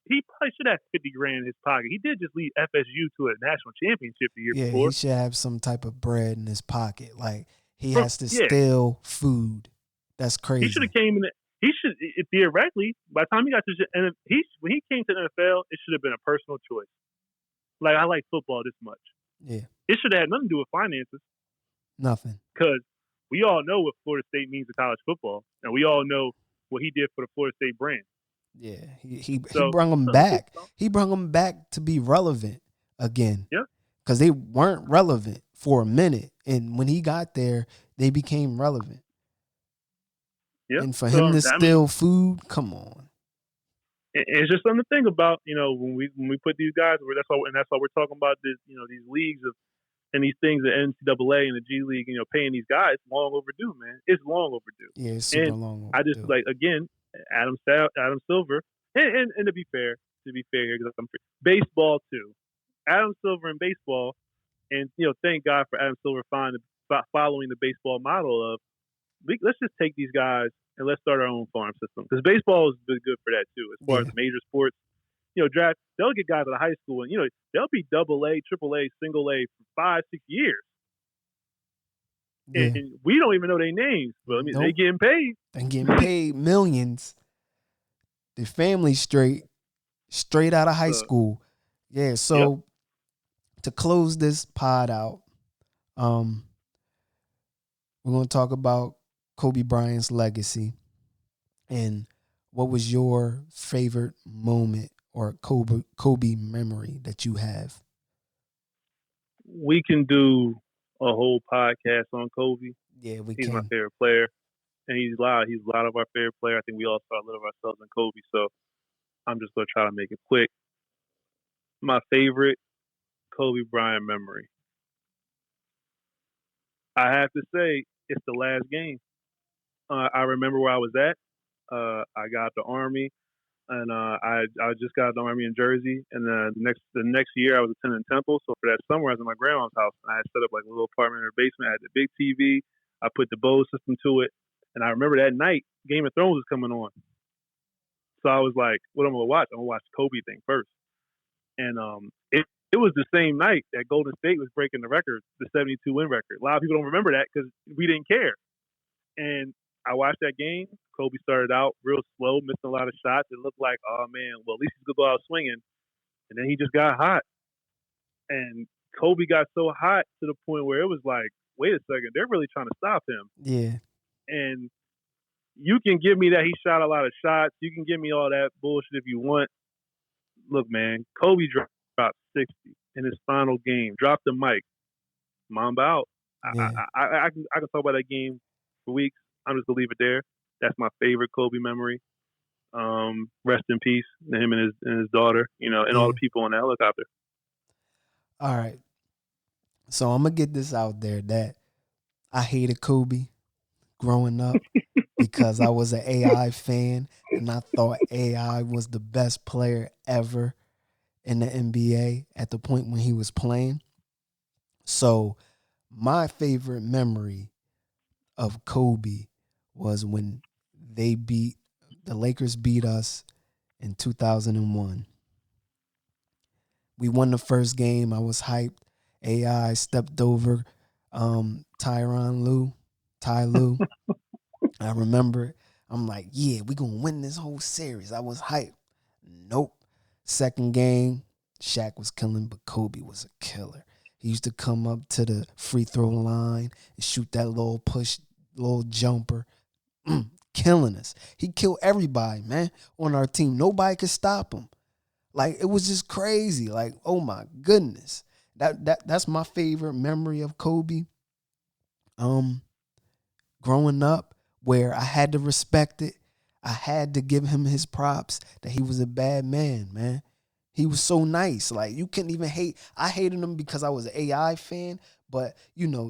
he probably should have $50,000 in his pocket. He did just lead FSU to a national championship the year before. Yeah, he should have some type of bread in his pocket. Like, he has to steal food. That's crazy. He should have came in. He should theoretically, by the time he got to when he came to the NFL, it should have been a personal choice. Like, I like football this much. Yeah. It should have had nothing to do with finances. Nothing. Because we all know what Florida State means to college football, and we all know what he did for the Florida State brand. Yeah, he brought them back. He brought them back to be relevant again. Yeah. Because they weren't relevant for a minute, and when he got there, they became relevant. Yeah. And for him to steal food, come on. It's just something to think about, when we put these guys. That's why we're talking about this, these leagues and these things, the NCAA and the G League, paying these guys. Long overdue, man. It's long overdue. Yeah, it's super long overdue. I just again, Adam Silver, and to be fair here, because I'm baseball too. Adam Silver in baseball, and thank God for Adam Silver following the baseball model of let's just take these guys and let's start our own farm system, because baseball has been good for that too. As far as the major sports, draft, they'll get guys out of high school and they'll be AA, AAA, single A for 5-6 years. Yeah. And we don't even know their names, but they getting paid. They getting paid millions. Their family straight out of high school. Yeah. So to close this pod out, we're going to talk about Kobe Bryant's legacy and what was your favorite moment or Kobe memory that you have. We can do a whole podcast on Kobe. Yeah, he's my favorite player, and he's a lot of our favorite player. I think we all saw a little of ourselves in Kobe, so I'm just going to try to make it quick. My favorite Kobe Bryant memory. I have to say, it's the last game. I remember where I was at. I got the Army, and I just got the Army in Jersey. And then the next year, I was attending Temple. So for that summer, I was in my grandma's house. And I had set up like a little apartment in her basement. I had the big TV. I put the Bose system to it, and I remember that night, Game of Thrones was coming on. So I was like, "What I'm gonna watch? I'm gonna watch the Kobe thing first." And it was the same night that Golden State was breaking the record, the 72 win record. A lot of people don't remember that because we didn't care. And I watched that game. Kobe started out real slow, missing a lot of shots. It looked like, oh man, well at least he's gonna go out swinging. And then he just got hot. And Kobe got so hot to the point where it was like, wait a second, they're really trying to stop him. Yeah. And you can give me that he shot a lot of shots. You can give me all that bullshit if you want. Look, man, Kobe dropped 60 in his final game. Dropped the mic. Mamba out. Yeah. I can talk about that game for weeks. I'm just gonna leave it there. That's my favorite Kobe memory. Rest in peace to him and his daughter, and all the people on that helicopter. All right. So I'm gonna get this out there that I hated Kobe growing up because I was an AI fan and I thought AI was the best player ever in the NBA at the point when he was playing. So my favorite memory of Kobe was when the Lakers beat us in 2001. We won the first game. I was hyped. AI stepped over Ty Lue. I remember it. I'm like, yeah, we're going to win this whole series. I was hyped. Nope. Second game, Shaq was killing, but Kobe was a killer. He used to come up to the free throw line and shoot that little jumper. Killing us. He killed everybody, man, on our team. Nobody could stop him. Like, it was just crazy. Like, oh my goodness. That's my favorite memory of Kobe. Growing up, where I had to respect it. I had to give him his props that he was a bad man. He was so nice. Like, you couldn't even hate. I hated him because I was an AI fan. But,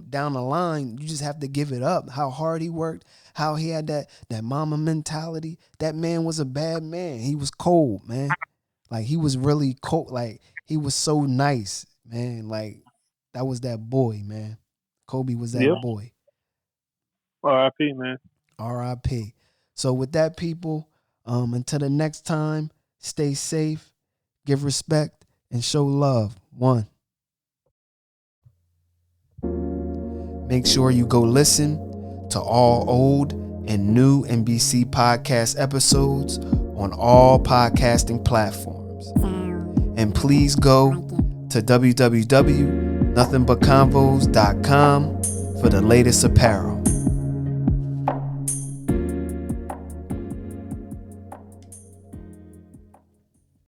down the line, you just have to give it up. How hard he worked, how he had that mama mentality. That man was a bad man. He was cold, man. Like, he was really cold. Like, he was so nice, man. Like, that was that boy, man. Kobe was that boy. R.I.P., man. R.I.P. So with that, people, until the next time, stay safe, give respect, and show love. 1. Make sure you go listen to all old and new NBC podcast episodes on all podcasting platforms. And please go to www.nothingbutconvos.com for the latest apparel.